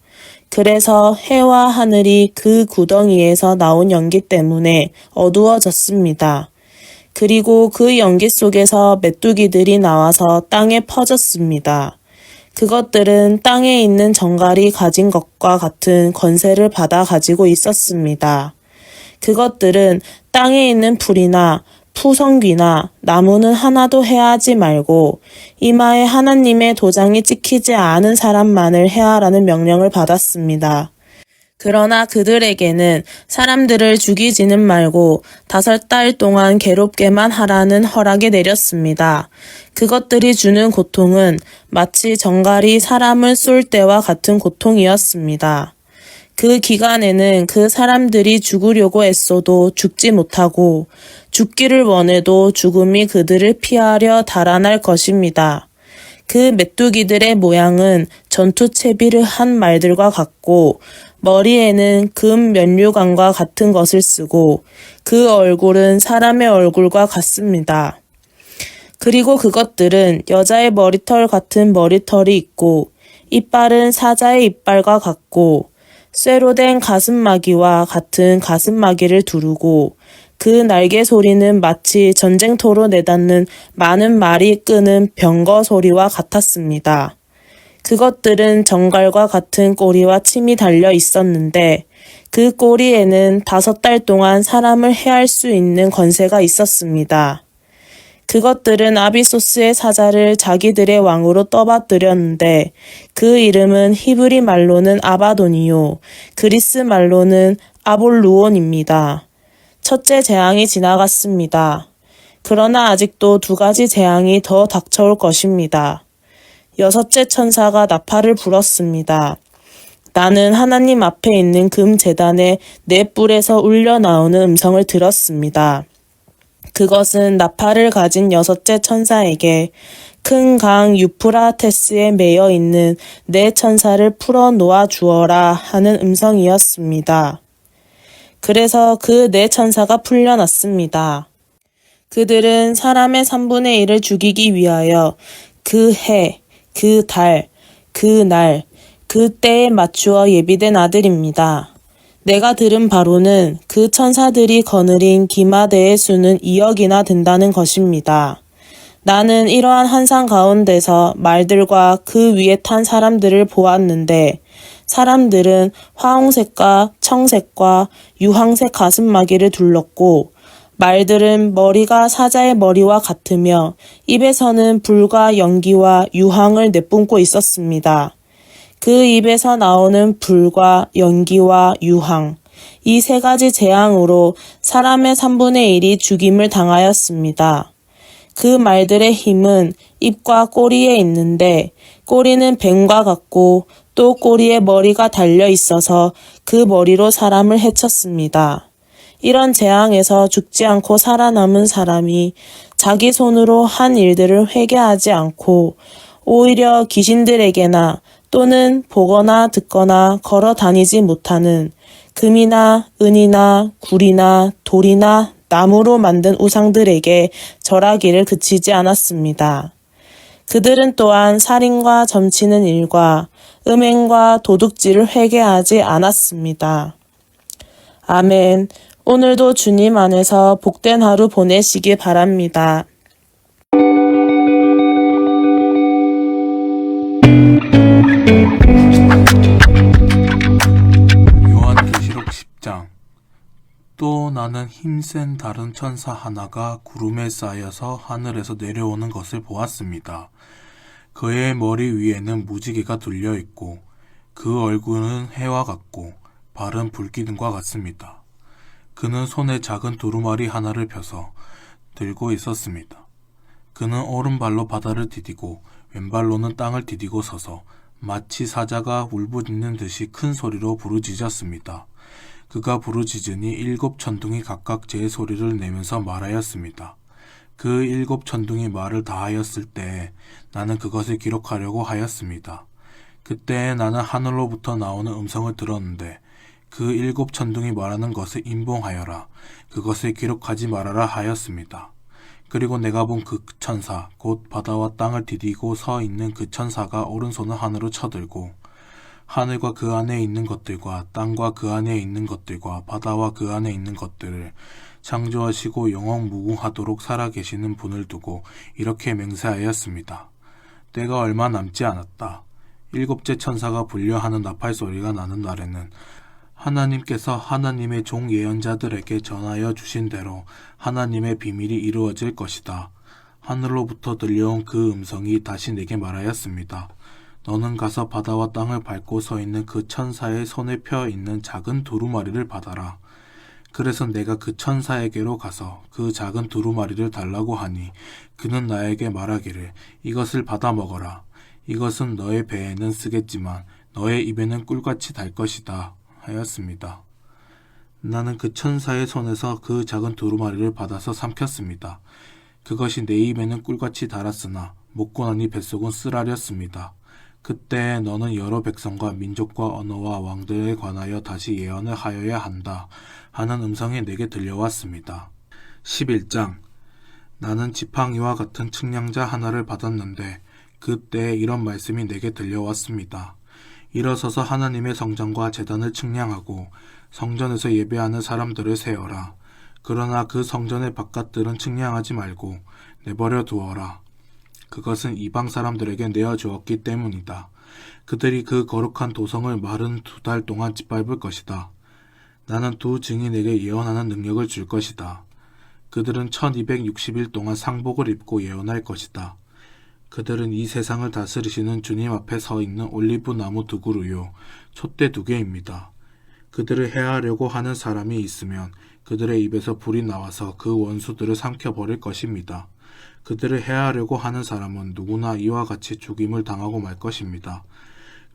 [SPEAKER 4] 그래서 해와 하늘이 그 구덩이에서 나온 연기 때문에 어두워졌습니다. 그리고 그 연기 속에서 메뚜기들이 나와서 땅에 퍼졌습니다. 그것들은 땅에 있는 정갈이 가진 것과 같은 권세를 받아 가지고 있었습니다. 그것들은 땅에 있는 풀이나 푸성귀나 나무는 하나도 해하지 말고 이마에 하나님의 도장이 찍히지 않은 사람만을 해하라는 명령을 받았습니다. 그러나 그들에게는 사람들을 죽이지는 말고 5달 동안 괴롭게만 하라는 허락이 내렸습니다. 그것들이 주는 고통은 마치 정갈이 사람을 쏠 때와 같은 고통이었습니다. 그 기간에는 그 사람들이 죽으려고 애써도 죽지 못하고 죽기를 원해도 죽음이 그들을 피하려 달아날 것입니다. 그 메뚜기들의 모양은 전투 채비를 한 말들과 같고 머리에는 금 면류관과 같은 것을 쓰고 그 얼굴은 사람의 얼굴과 같습니다. 그리고 그것들은 여자의 머리털 같은 머리털이 있고 이빨은 사자의 이빨과 같고 쇠로 된 가슴마기와 같은 가슴마기를 두르고 그 날개 소리는 마치 전쟁터로 내닫는 많은 말이 끄는 병거 소리와 같았습니다. 그것들은 정갈과 같은 꼬리와 침이 달려 있었는데 그 꼬리에는 5달 동안 사람을 해할 수 있는 권세가 있었습니다. 그것들은 아비소스의 사자를 자기들의 왕으로 떠받들였는데 그 이름은 히브리 말로는 아바돈이요 그리스 말로는 아볼루온입니다. 첫째 재앙이 지나갔습니다. 그러나 아직도 2가지 재앙이 더 닥쳐올 것입니다. 6째 천사가 나팔을 불었습니다. 나는 하나님 앞에 있는 금 제단의 4뿔에서 울려 나오는 음성을 들었습니다. 그것은 나팔을 가진 6째 천사에게 큰 강 유프라테스에 매여 있는 4천사를 풀어 놓아 주어라 하는 음성이었습니다. 그래서 그 4천사가 풀려났습니다. 그들은 사람의 3분의 1을 죽이기 위하여 그 해, 그 달, 그 날, 그 때에 맞추어 예비된 아들입니다. 내가 들은 바로는 그 천사들이 거느린 기마대의 수는 2억이나 된다는 것입니다. 나는 이러한 환상 가운데서 말들과 그 위에 탄 사람들을 보았는데 사람들은 화홍색과 청색과 유황색 가슴마기를 둘렀고 말들은 머리가 사자의 머리와 같으며 입에서는 불과 연기와 유황을 내뿜고 있었습니다. 그 입에서 나오는 불과 연기와 유황, 이 3가지 재앙으로 사람의 3분의 1이 죽임을 당하였습니다. 그 말들의 힘은 입과 꼬리에 있는데 꼬리는 뱀과 같고 또 꼬리에 머리가 달려 있어서 그 머리로 사람을 해쳤습니다. 이런 재앙에서 죽지 않고 살아남은 사람이 자기 손으로 한 일들을 회개하지 않고 오히려 귀신들에게나 또는 보거나 듣거나 걸어 다니지 못하는 금이나 은이나 굴이나 돌이나 나무로 만든 우상들에게 절하기를 그치지 않았습니다. 그들은 또한 살인과 점치는 일과 음행과 도둑질을 회개하지 않았습니다. 아멘. 오늘도 주님 안에서 복된 하루 보내시기 바랍니다.
[SPEAKER 5] 요한계시록 10장. 또 나는 힘센 다른 천사 하나가 구름에 쌓여서 하늘에서 내려오는 것을 보았습니다. 그의 머리 위에는 무지개가 둘려 있고 그 얼굴은 해와 같고 발은 불기둥과 같습니다. 그는 손에 작은 두루마리 하나를 펴서 들고 있었습니다. 그는 오른발로 바다를 디디고 왼발로는 땅을 디디고 서서 마치 사자가 울부짖는 듯이 큰 소리로 부르짖었습니다. 그가 부르짖으니 7 천둥이 각각 제 소리를 내면서 말하였습니다. 그 7 천둥이 말을 다하였을 때 나는 그것을 기록하려고 하였습니다. 그때 나는 하늘로부터 나오는 음성을 들었는데 그 7 천둥이 말하는 것을 임봉하여라. 그것을 기록하지 말아라 하였습니다. 그리고 내가 본 그 천사, 곧 바다와 땅을 디디고 서 있는 그 천사가 오른손을 하늘로 쳐들고 하늘과 그 안에 있는 것들과 땅과 그 안에 있는 것들과 바다와 그 안에 있는 것들을 창조하시고 영원무궁하도록 살아계시는 분을 두고 이렇게 맹세하였습니다. 때가 얼마 남지 않았다. 7째 천사가 불려하는 나팔 소리가 나는 날에는 하나님께서 하나님의 종 예언자들에게 전하여 주신 대로 하나님의 비밀이 이루어질 것이다. 하늘로부터 들려온 그 음성이 다시 내게 말하였습니다. 너는 가서 바다와 땅을 밟고 서 있는 그 천사의 손에 펴 있는 작은 두루마리를 받아라. 그래서 내가 그 천사에게로 가서 그 작은 두루마리를 달라고 하니 그는 나에게 말하기를 이것을 받아 먹어라. 이것은 너의 배에는 쓰겠지만 너의 입에는 꿀같이 달 것이다 하였습니다. 나는 그 천사의 손에서 그 작은 두루마리를 받아서 삼켰습니다. 그것이 내 입에는 꿀같이 달았으나 먹고 나니 뱃속은 쓰라렸습니다. 그때 너는 여러 백성과 민족과 언어와 왕들에 관하여 다시 예언을 하여야 한다 하는 음성이 내게 들려왔습니다. 11장. 나는 지팡이와 같은 측량자 하나를 받았는데 그때 이런 말씀이 내게 들려왔습니다. 일어서서 하나님의 성전과 제단을 측량하고 성전에서 예배하는 사람들을 세어라. 그러나 그 성전의 바깥들은 측량하지 말고 내버려 두어라. 그것은 이방 사람들에게 내어주었기 때문이다. 그들이 그 거룩한 도성을 마른 2달 동안 짓밟을 것이다. 나는 2 증인에게 예언하는 능력을 줄 것이다. 그들은 1260일 동안 상복을 입고 예언할 것이다. 그들은 이 세상을 다스리시는 주님 앞에 서 있는 올리브 나무 2그루요, 촛대 2개입니다. 그들을 해하려고 하는 사람이 있으면 그들의 입에서 불이 나와서 그 원수들을 삼켜버릴 것입니다. 그들을 해하려고 하는 사람은 누구나 이와 같이 죽임을 당하고 말 것입니다.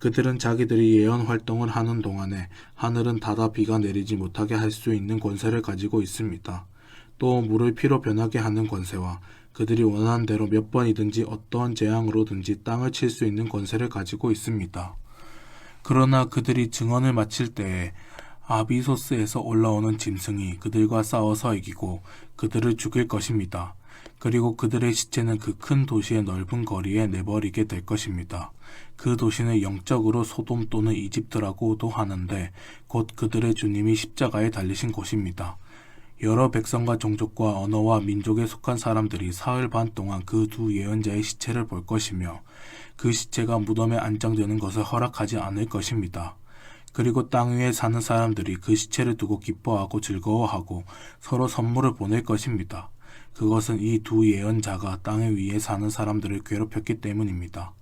[SPEAKER 5] 그들은 자기들이 예언 활동을 하는 동안에 하늘은 닫아 비가 내리지 못하게 할 수 있는 권세를 가지고 있습니다. 또 물을 피로 변하게 하는 권세와 그들이 원하는 대로 몇 번이든지 어떠한 재앙으로든지 땅을 칠 수 있는 권세를 가지고 있습니다. 그러나 그들이 증언을 마칠 때에 아비소스에서 올라오는 짐승이 그들과 싸워서 이기고 그들을 죽일 것입니다. 그리고 그들의 시체는 그 큰 도시의 넓은 거리에 내버리게 될 것입니다. 그 도시는 영적으로 소돔 또는 이집트라고도 하는데 곧 그들의 주님이 십자가에 달리신 곳입니다. 여러 백성과 종족과 언어와 민족에 속한 사람들이 사흘 반 동안 그 2 예언자의 시체를 볼 것이며 그 시체가 무덤에 안장되는 것을 허락하지 않을 것입니다. 그리고 땅 위에 사는 사람들이 그 시체를 두고 기뻐하고 즐거워하고 서로 선물을 보낼 것입니다. 그것은 이 2 예언자가 땅 위에 사는 사람들을 괴롭혔기 때문입니다.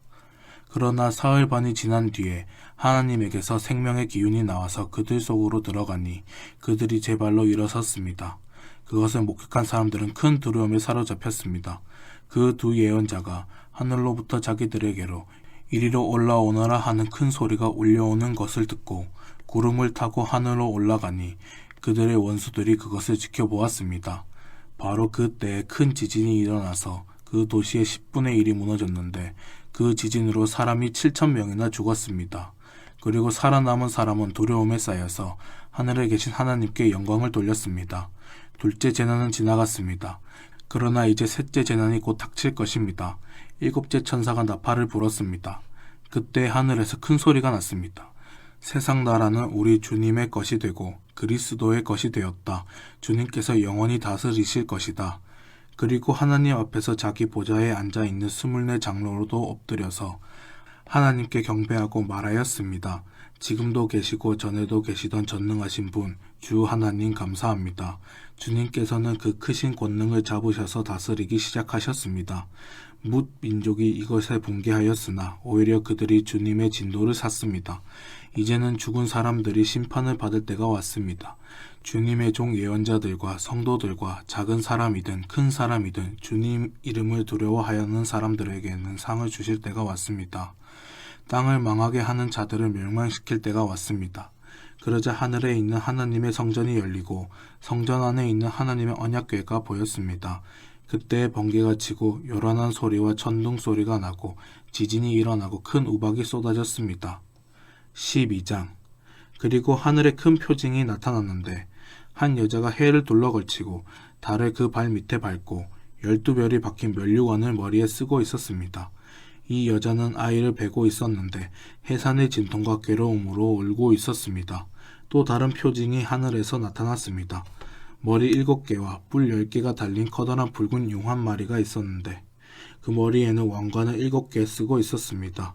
[SPEAKER 5] 그러나 사흘 반이 지난 뒤에 하나님에게서 생명의 기운이 나와서 그들 속으로 들어가니 그들이 제 발로 일어섰습니다. 그것을 목격한 사람들은 큰 두려움에 사로잡혔습니다. 그 2 예언자가 하늘로부터 자기들에게로 이리로 올라오너라 하는 큰 소리가 울려오는 것을 듣고 구름을 타고 하늘로 올라가니 그들의 원수들이 그것을 지켜보았습니다. 바로 그때 큰 지진이 일어나서 그 도시의 10분의 1이 무너졌는데 그 지진으로 사람이 7,000명이나 죽었습니다. 그리고 살아남은 사람은 두려움에 쌓여서 하늘에 계신 하나님께 영광을 돌렸습니다. 둘째 재난은 지나갔습니다. 그러나 이제 셋째 재난이 곧 닥칠 것입니다. 7째 천사가 나팔을 불었습니다. 그때 하늘에서 큰 소리가 났습니다. 세상 나라는 우리 주님의 것이 되고 그리스도의 것이 되었다. 주님께서 영원히 다스리실 것이다. 그리고 하나님 앞에서 자기 보좌에 앉아있는 24 장로로도 엎드려서 하나님께 경배하고 말하였습니다. 지금도 계시고 전에도 계시던 전능하신 분, 주 하나님 감사합니다. 주님께서는 그 크신 권능을 잡으셔서 다스리기 시작하셨습니다. 뭇 민족이 이것에 붕괴하였으나 오히려 그들이 주님의 진도를 샀습니다. 이제는 죽은 사람들이 심판을 받을 때가 왔습니다. 주님의 종 예언자들과 성도들과 작은 사람이든 큰 사람이든 주님 이름을 두려워하는 사람들에게는 상을 주실 때가 왔습니다. 땅을 망하게 하는 자들을 멸망시킬 때가 왔습니다. 그러자 하늘에 있는 하나님의 성전이 열리고 성전 안에 있는 하나님의 언약궤가 보였습니다. 그때 번개가 치고 요란한 소리와 천둥 소리가 나고 지진이 일어나고 큰 우박이 쏟아졌습니다. 12장. 그리고 하늘에 큰 표징이 나타났는데 한 여자가 해를 둘러걸치고 달을 그 발 밑에 밟고 12별이 박힌 면류관을 머리에 쓰고 있었습니다. 이 여자는 아이를 베고 있었는데 해산의 진통과 괴로움으로 울고 있었습니다. 또 다른 표징이 하늘에서 나타났습니다. 머리 7개와 뿔 10개가 달린 커다란 붉은 용 한 마리가 있었는데 그 머리에는 왕관을 7개 쓰고 있었습니다.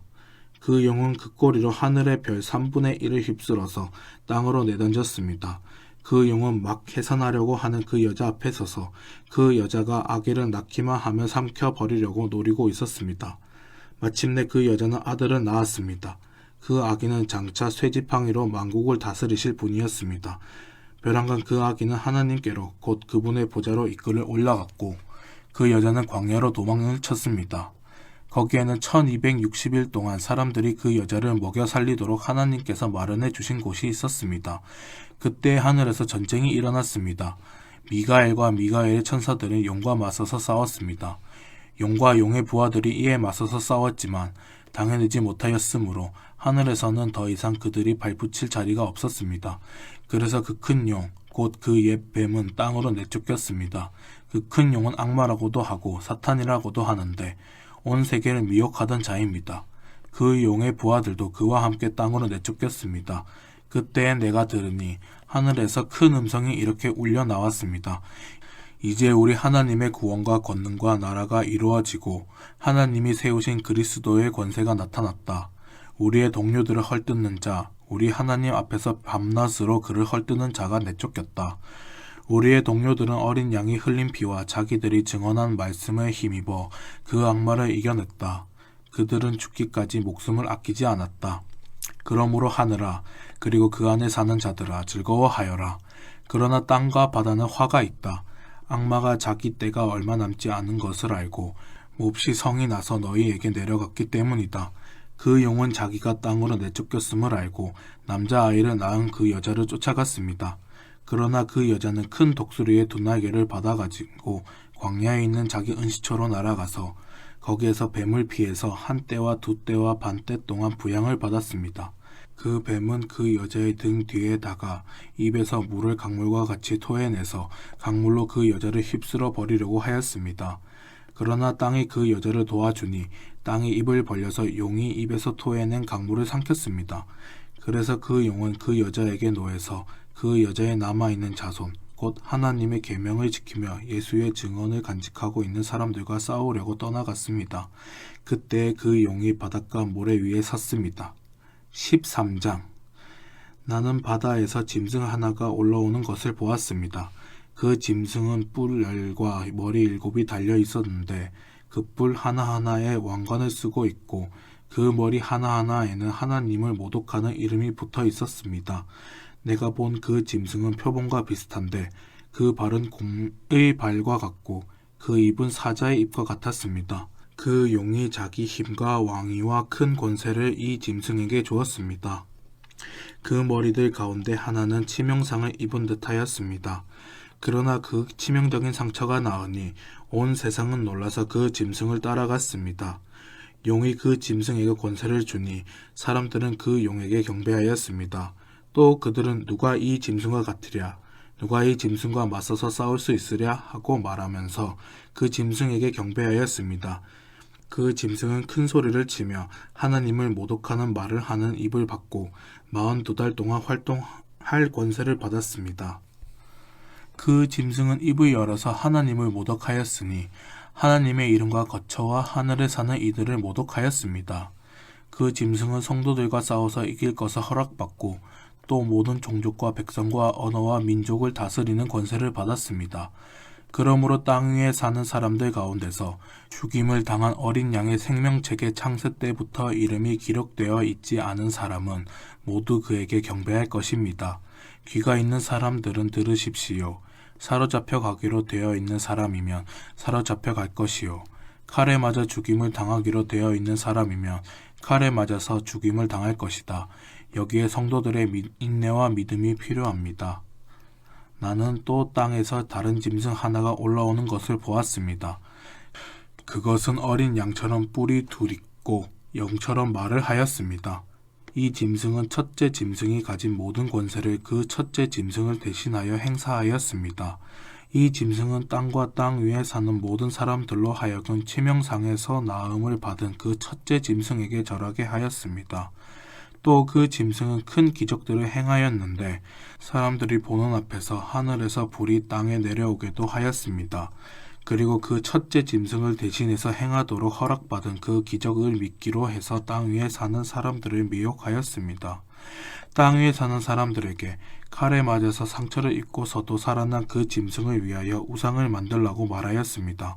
[SPEAKER 5] 그 용은 그 꼬리로 하늘의 별 3분의 1을 휩쓸어서 땅으로 내던졌습니다. 그 용은 막 해산하려고 하는 그 여자 앞에 서서 그 여자가 아기를 낳기만 하면 삼켜버리려고 노리고 있었습니다. 마침내 그 여자는 아들을 낳았습니다. 그 아기는 장차 쇠지팡이로 만국을 다스리실 분이었습니다. 벼랑간 그 아기는 하나님께로 곧 그분의 보좌로 이끌어 올라갔고 그 여자는 광야로 도망을 쳤습니다. 거기에는 1260일 동안 사람들이 그 여자를 먹여 살리도록 하나님께서 마련해 주신 곳이 있었습니다. 그때 하늘에서 전쟁이 일어났습니다. 미가엘과 미가엘의 천사들은 용과 맞서서 싸웠습니다. 용과 용의 부하들이 이에 맞서서 싸웠지만 당해내지 못하였으므로 하늘에서는 더 이상 그들이 발붙일 자리가 없었습니다. 그래서 그 큰 용, 곧 그 옛 뱀은 땅으로 내쫓겼습니다. 그 큰 용은 악마라고도 하고 사탄이라고도 하는데 온 세계를 미혹하던 자입니다. 그 용의 부하들도 그와 함께 땅으로 내쫓겼습니다. 그때에 내가 들으니 하늘에서 큰 음성이 이렇게 울려 나왔습니다. 이제 우리 하나님의 구원과 권능과 나라가 이루어지고 하나님이 세우신 그리스도의 권세가 나타났다. 우리의 동료들을 헐뜯는 자, 우리 하나님 앞에서 밤낮으로 그를 헐뜯는 자가 내쫓겼다. 우리의 동료들은 어린 양이 흘린 피와 자기들이 증언한 말씀에 힘입어 그 악마를 이겨냈다. 그들은 죽기까지 목숨을 아끼지 않았다. 그러므로 하늘아, 그리고 그 안에 사는 자들아, 즐거워하여라. 그러나 땅과 바다는 화가 있다. 악마가 자기 때가 얼마 남지 않은 것을 알고 몹시 성이 나서 너희에게 내려갔기 때문이다. 그 용은 자기가 땅으로 내쫓겼음을 알고 남자아이를 낳은 그 여자를 쫓아갔습니다. 그러나 그 여자는 큰 독수리의 두 날개를 받아가지고 광야에 있는 자기 은시초로 날아가서 거기에서 뱀을 피해서 한 때와 두 때와 반 때 동안 부양을 받았습니다. 그 뱀은 그 여자의 등 뒤에다가 입에서 물을 강물과 같이 토해내서 강물로 그 여자를 휩쓸어 버리려고 하였습니다. 그러나 땅이 그 여자를 도와주니 땅이 입을 벌려서 용이 입에서 토해낸 강물을 삼켰습니다. 그래서 그 용은 그 여자에게 노해서 그 여자에 남아있는 자손, 곧 하나님의 계명을 지키며 예수의 증언을 간직하고 있는 사람들과 싸우려고 떠나갔습니다. 그때 그 용이 바닷가 모래 위에 섰습니다. 13장. 나는 바다에서 짐승 하나가 올라오는 것을 보았습니다. 그 짐승은 뿔 10과 머리 7이 달려 있었는데 그 뿔 하나하나에 왕관을 쓰고 있고 그 머리 하나하나에는 하나님을 모독하는 이름이 붙어 있었습니다. 내가 본 그 짐승은 표범과 비슷한데 그 발은 곰의 발과 같고 그 입은 사자의 입과 같았습니다. 그 용이 자기 힘과 왕위와 큰 권세를 이 짐승에게 주었습니다. 그 머리들 가운데 하나는 치명상을 입은 듯하였습니다. 그러나 그 치명적인 상처가 나으니 온 세상은 놀라서 그 짐승을 따라갔습니다. 용이 그 짐승에게 권세를 주니 사람들은 그 용에게 경배하였습니다. 또 그들은 누가 이 짐승과 같으랴, 누가 이 짐승과 맞서서 싸울 수 있으랴 하고 말하면서 그 짐승에게 경배하였습니다. 그 짐승은 큰 소리를 치며 하나님을 모독하는 말을 하는 입을 받고 42달 동안 활동할 권세를 받았습니다. 그 짐승은 입을 열어서 하나님을 모독하였으니 하나님의 이름과 거처와 하늘에 사는 이들을 모독하였습니다. 그 짐승은 성도들과 싸워서 이길 것을 허락받고 또 모든 종족과 백성과 언어와 민족을 다스리는 권세를 받았습니다. 그러므로 땅 위에 사는 사람들 가운데서 죽임을 당한 어린 양의 생명책의 창세 때부터 이름이 기록되어 있지 않은 사람은 모두 그에게 경배할 것입니다. 귀가 있는 사람들은 들으십시오. 사로잡혀 가기로 되어 있는 사람이면 사로잡혀 갈 것이요. 칼에 맞아 죽임을 당하기로 되어 있는 사람이면 칼에 맞아서 죽임을 당할 것이다. 여기에 성도들의 인내와 믿음이 필요합니다. 나는 또 땅에서 다른 짐승 하나가 올라오는 것을 보았습니다. 그것은 어린 양처럼 뿔이 둘 있고 영처럼 말을 하였습니다. 이 짐승은 첫째 짐승이 가진 모든 권세를 그 첫째 짐승을 대신하여 행사하였습니다. 이 짐승은 땅과 땅 위에 사는 모든 사람들로 하여금 치명상에서 나음을 받은 그 첫째 짐승에게 절하게 하였습니다. 또 그 짐승은 큰 기적들을 행하였는데 사람들이 보는 앞에서 하늘에서 불이 땅에 내려오게도 하였습니다. 그리고 그 첫째 짐승을 대신해서 행하도록 허락받은 그 기적을 믿기로 해서 땅 위에 사는 사람들을 미혹하였습니다. 땅 위에 사는 사람들에게 칼에 맞아서 상처를 입고서도 살아난 그 짐승을 위하여 우상을 만들라고 말하였습니다.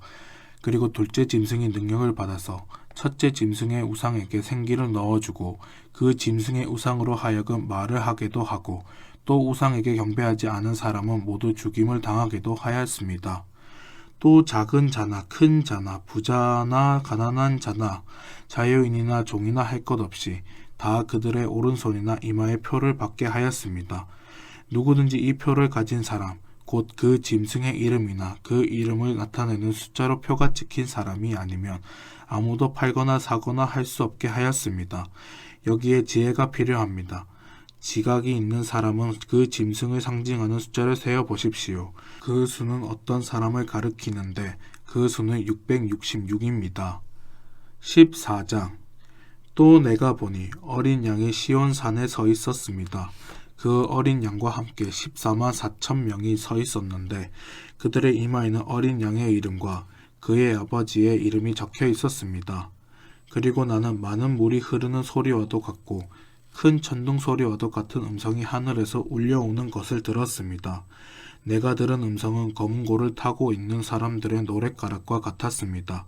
[SPEAKER 5] 그리고 둘째 짐승이 능력을 받아서 첫째 짐승의 우상에게 생기를 넣어주고 그 짐승의 우상으로 하여금 말을 하게도 하고 또 우상에게 경배하지 않은 사람은 모두 죽임을 당하게도 하였습니다. 또 작은 자나 큰 자나 부자나 가난한 자나 자유인이나 종이나 할 것 없이 다 그들의 오른손이나 이마에 표를 받게 하였습니다. 누구든지 이 표를 가진 사람 곧 그 짐승의 이름이나 그 이름을 나타내는 숫자로 표가 찍힌 사람이 아니면 아무도 팔거나 사거나 할 수 없게 하였습니다. 여기에 지혜가 필요합니다. 지각이 있는 사람은 그 짐승을 상징하는 숫자를 세어 보십시오. 그 수는 어떤 사람을 가리키는데 그 수는 666입니다. 14장. 또 내가 보니 어린 양이 시온산에 서 있었습니다. 그 어린 양과 함께 14만 4천 명이 서 있었는데 그들의 이마에는 어린 양의 이름과 그의 아버지의 이름이 적혀 있었습니다. 그리고 나는 많은 물이 흐르는 소리와도 같고 큰 천둥 소리와도 같은 음성이 하늘에서 울려오는 것을 들었습니다. 내가 들은 음성은 검은 고를 타고 있는 사람들의 노랫가락과 같았습니다.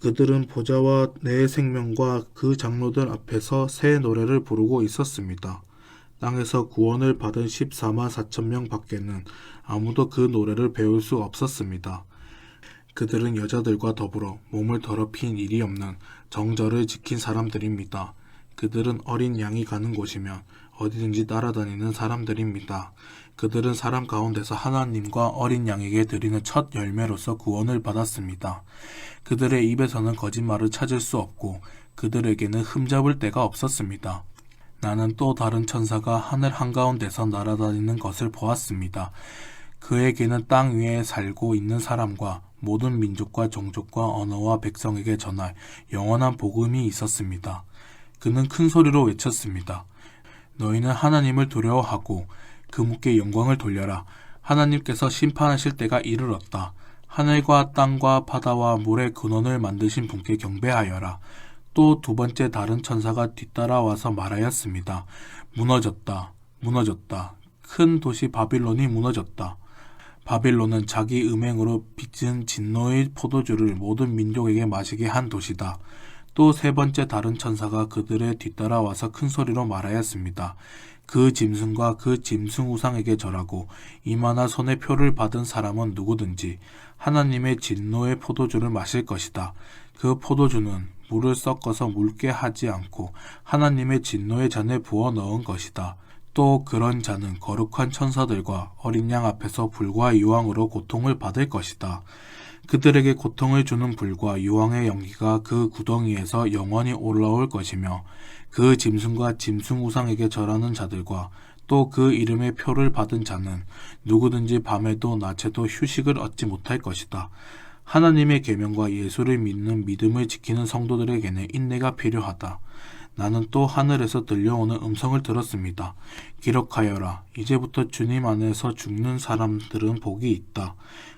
[SPEAKER 5] 그들은 보좌와 내 생명과 그 장로들 앞에서 새 노래를 부르고 있었습니다. 땅에서 구원을 받은 14만 4천 명 밖에는 아무도 그 노래를 배울 수 없었습니다. 그들은 여자들과 더불어 몸을 더럽힌 일이 없는 정절을 지킨 사람들입니다. 그들은 어린 양이 가는 곳이면 어디든지 따라다니는 사람들입니다. 그들은 사람 가운데서 하나님과 어린 양에게 드리는 첫 열매로서 구원을 받았습니다. 그들의 입에서는 거짓말을 찾을 수 없고 그들에게는 흠잡을 데가 없었습니다. 나는 또 다른 천사가 하늘 한가운데서 날아다니는 것을 보았습니다. 그에게는 땅 위에 살고 있는 사람과 모든 민족과 종족과 언어와 백성에게 전할 영원한 복음이 있었습니다. 그는 큰 소리로 외쳤습니다. 너희는 하나님을 두려워하고 그분께 영광을 돌려라. 하나님께서 심판하실 때가 이르렀다. 하늘과 땅과 바다와 물의 근원을 만드신 분께 경배하여라. 또 두 번째 다른 천사가 뒤따라와서 말하였습니다. 무너졌다. 무너졌다. 큰 도시 바빌론이 무너졌다. 바빌론은 자기 음행으로 빚은 진노의 포도주를 모든 민족에게 마시게 한 도시다. 또 세 번째 다른 천사가 그들의 뒤따라와서 큰 소리로 말하였습니다. 그 짐승과 그 짐승 우상에게 절하고 이마나 손에 표를 받은 사람은 누구든지 하나님의 진노의 포도주를 마실 것이다. 그 포도주는 물을 섞어서 묽게 하지 않고 하나님의 진노의 잔에 부어 넣은 것이다. 또 그런 자는 거룩한 천사들과 어린 양 앞에서 불과 유황으로 고통을 받을 것이다. 그들에게 고통을 주는 불과 유황의 연기가 그 구덩이에서 영원히 올라올 것이며 그 짐승과 짐승 우상에게 절하는 자들과 또 그 이름의 표를 받은 자는 누구든지 밤에도 낮에도 휴식을 얻지 못할 것이다. 하나님의 계명과 예수를 믿는 믿음을 지키는 성도들에게는 인내가 필요하다. 나는 또 하늘에서 들려오는 음성을 들었습니다. 기록하여라. 이제부터 주님 안에서 죽는 사람들은 복이 있다.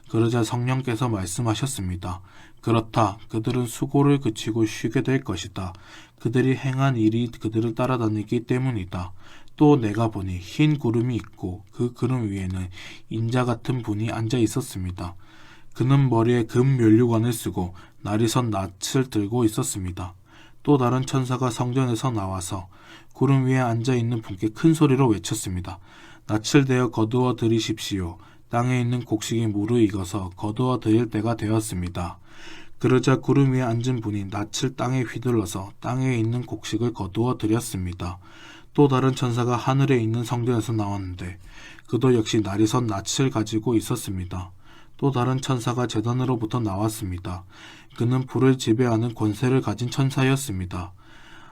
[SPEAKER 5] 그러자 성령께서 말씀하셨습니다. 그렇다. 그들은 수고를 그치고 쉬게 될 것이다. 그들이 행한 일이 그들을 따라다니기 때문이다. 또 내가 보니 흰 구름이 있고 그 구름 위에는 인자 같은 분이 앉아 있었습니다. 그는 머리에 금 면류관을 쓰고 날이 선 낫을 들고 있었습니다. 또 다른 천사가 성전에서 나와서 구름 위에 앉아있는 분께 큰 소리로 외쳤습니다. 낯을 대어 거두어 들이십시오. 땅에 있는 곡식이 무르익어서 거두어 들일 때가 되었습니다. 그러자 구름 위에 앉은 분이 낯을 땅에 휘둘러서 땅에 있는 곡식을 거두어 들였습니다. 또 다른 천사가 하늘에 있는 성전에서 나왔는데 그도 역시 날이 선 낯을 가지고 있었습니다. 또 다른 천사가 제단으로부터 나왔습니다. 그는 불을 지배하는 권세를 가진 천사였습니다.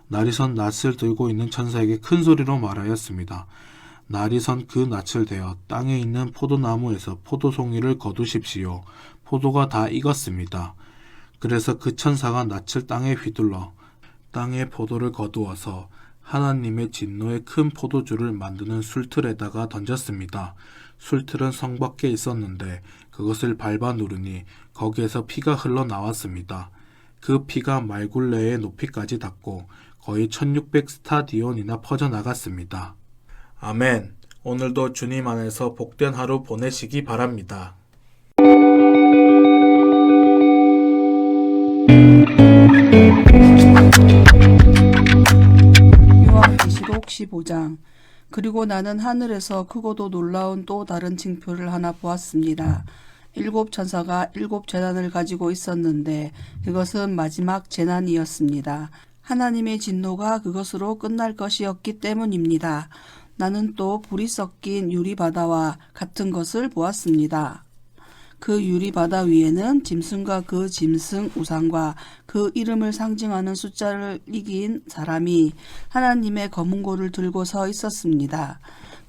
[SPEAKER 5] 날이 선 낫을 들고 있는 천사에게 큰 소리로 말하였습니다. 날이 선 그 낫을 대어 땅에 있는 포도나무에서 포도송이를 거두십시오. 포도가 다 익었습니다. 그래서 그 천사가 낫을 땅에 휘둘러 땅의 포도를 거두어서 하나님의 진노의 큰 포도주를 만드는 술틀에다가 던졌습니다. 술틀은 성 밖에 있었는데 그것을 밟아 누르니 거기에서 피가 흘러나왔습니다. 그 피가 말굴레의 높이까지 닿고 거의 1600 스타디온이나 퍼져나갔습니다. 아멘. 오늘도 주님 안에서 복된 하루 보내시기 바랍니다.
[SPEAKER 6] 요한계시록 15장. 그리고 나는 하늘에서 크고도 놀라운 또 다른 징표를 하나 보았습니다. 7 천사가 7 재난을 가지고 있었는데 그것은 마지막 재난이었습니다. 하나님의 진노가 그것으로 끝날 것이었기 때문입니다. 나는 또 불이 섞인 유리바다와 같은 것을 보았습니다. 그 유리바다 위에는 짐승과 그 짐승 우상과 그 이름을 상징하는 숫자를 이긴 사람이 하나님의 검은고를 들고 서 있었습니다.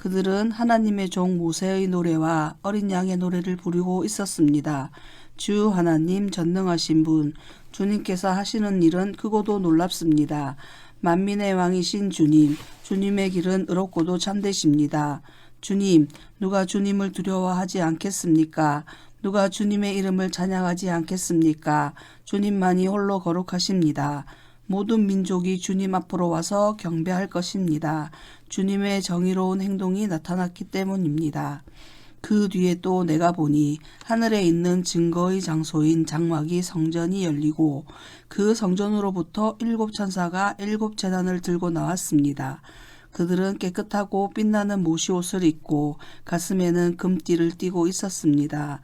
[SPEAKER 6] 그들은 하나님의 종 모세의 노래와 어린 양의 노래를 부르고 있었습니다. 주 하나님 전능하신 분, 주님께서 하시는 일은 크고도 놀랍습니다. 만민의 왕이신 주님, 주님의 길은 의롭고도 참되십니다. 주님, 누가 주님을 두려워하지 않겠습니까? 누가 주님의 이름을 찬양하지 않겠습니까? 주님만이 홀로 거룩하십니다. 모든 민족이 주님 앞으로 와서 경배할 것입니다. 주님의 정의로운 행동이 나타났기 때문입니다. 그 뒤에 또 내가 보니 하늘에 있는 증거의 장소인 장막이 성전이 열리고 그 성전으로부터 7 천사가 7 재난을 들고 나왔습니다. 그들은 깨끗하고 빛나는 모시옷을 입고 가슴에는 금띠를 띠고 있었습니다.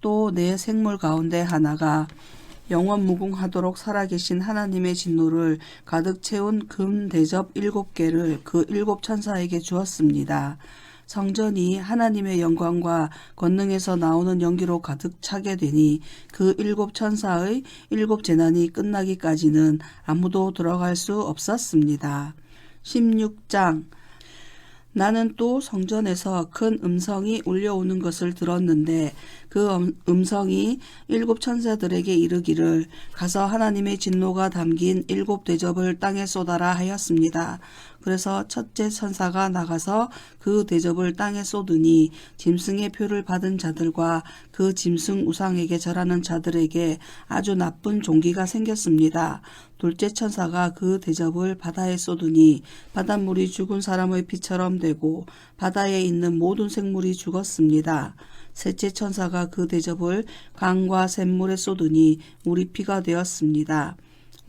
[SPEAKER 6] 또 내 생물 가운데 하나가 영원 무궁하도록 살아계신 하나님의 진노를 가득 채운 금 대접 7개를 그 7 천사에게 주었습니다. 성전이 하나님의 영광과 권능에서 나오는 연기로 가득 차게 되니 그 7 천사의 7 재난이 끝나기까지는 아무도 들어갈 수 없었습니다. 16장. 나는 또 성전에서 큰 음성이 울려오는 것을 들었는데 그 음성이 7 천사들에게 이르기를 가서 하나님의 진노가 담긴 7 대접을 땅에 쏟아라 하였습니다. 그래서 첫째 천사가 나가서 그 대접을 땅에 쏟으니 짐승의 표를 받은 자들과 그 짐승 우상에게 절하는 자들에게 아주 나쁜 종기가 생겼습니다. 둘째 천사가 그 대접을 바다에 쏟으니 바닷물이 죽은 사람의 피처럼 되고 바다에 있는 모든 생물이 죽었습니다. 셋째 천사가 그 대접을 강과 샘물에 쏟으니 물이 피가 되었습니다.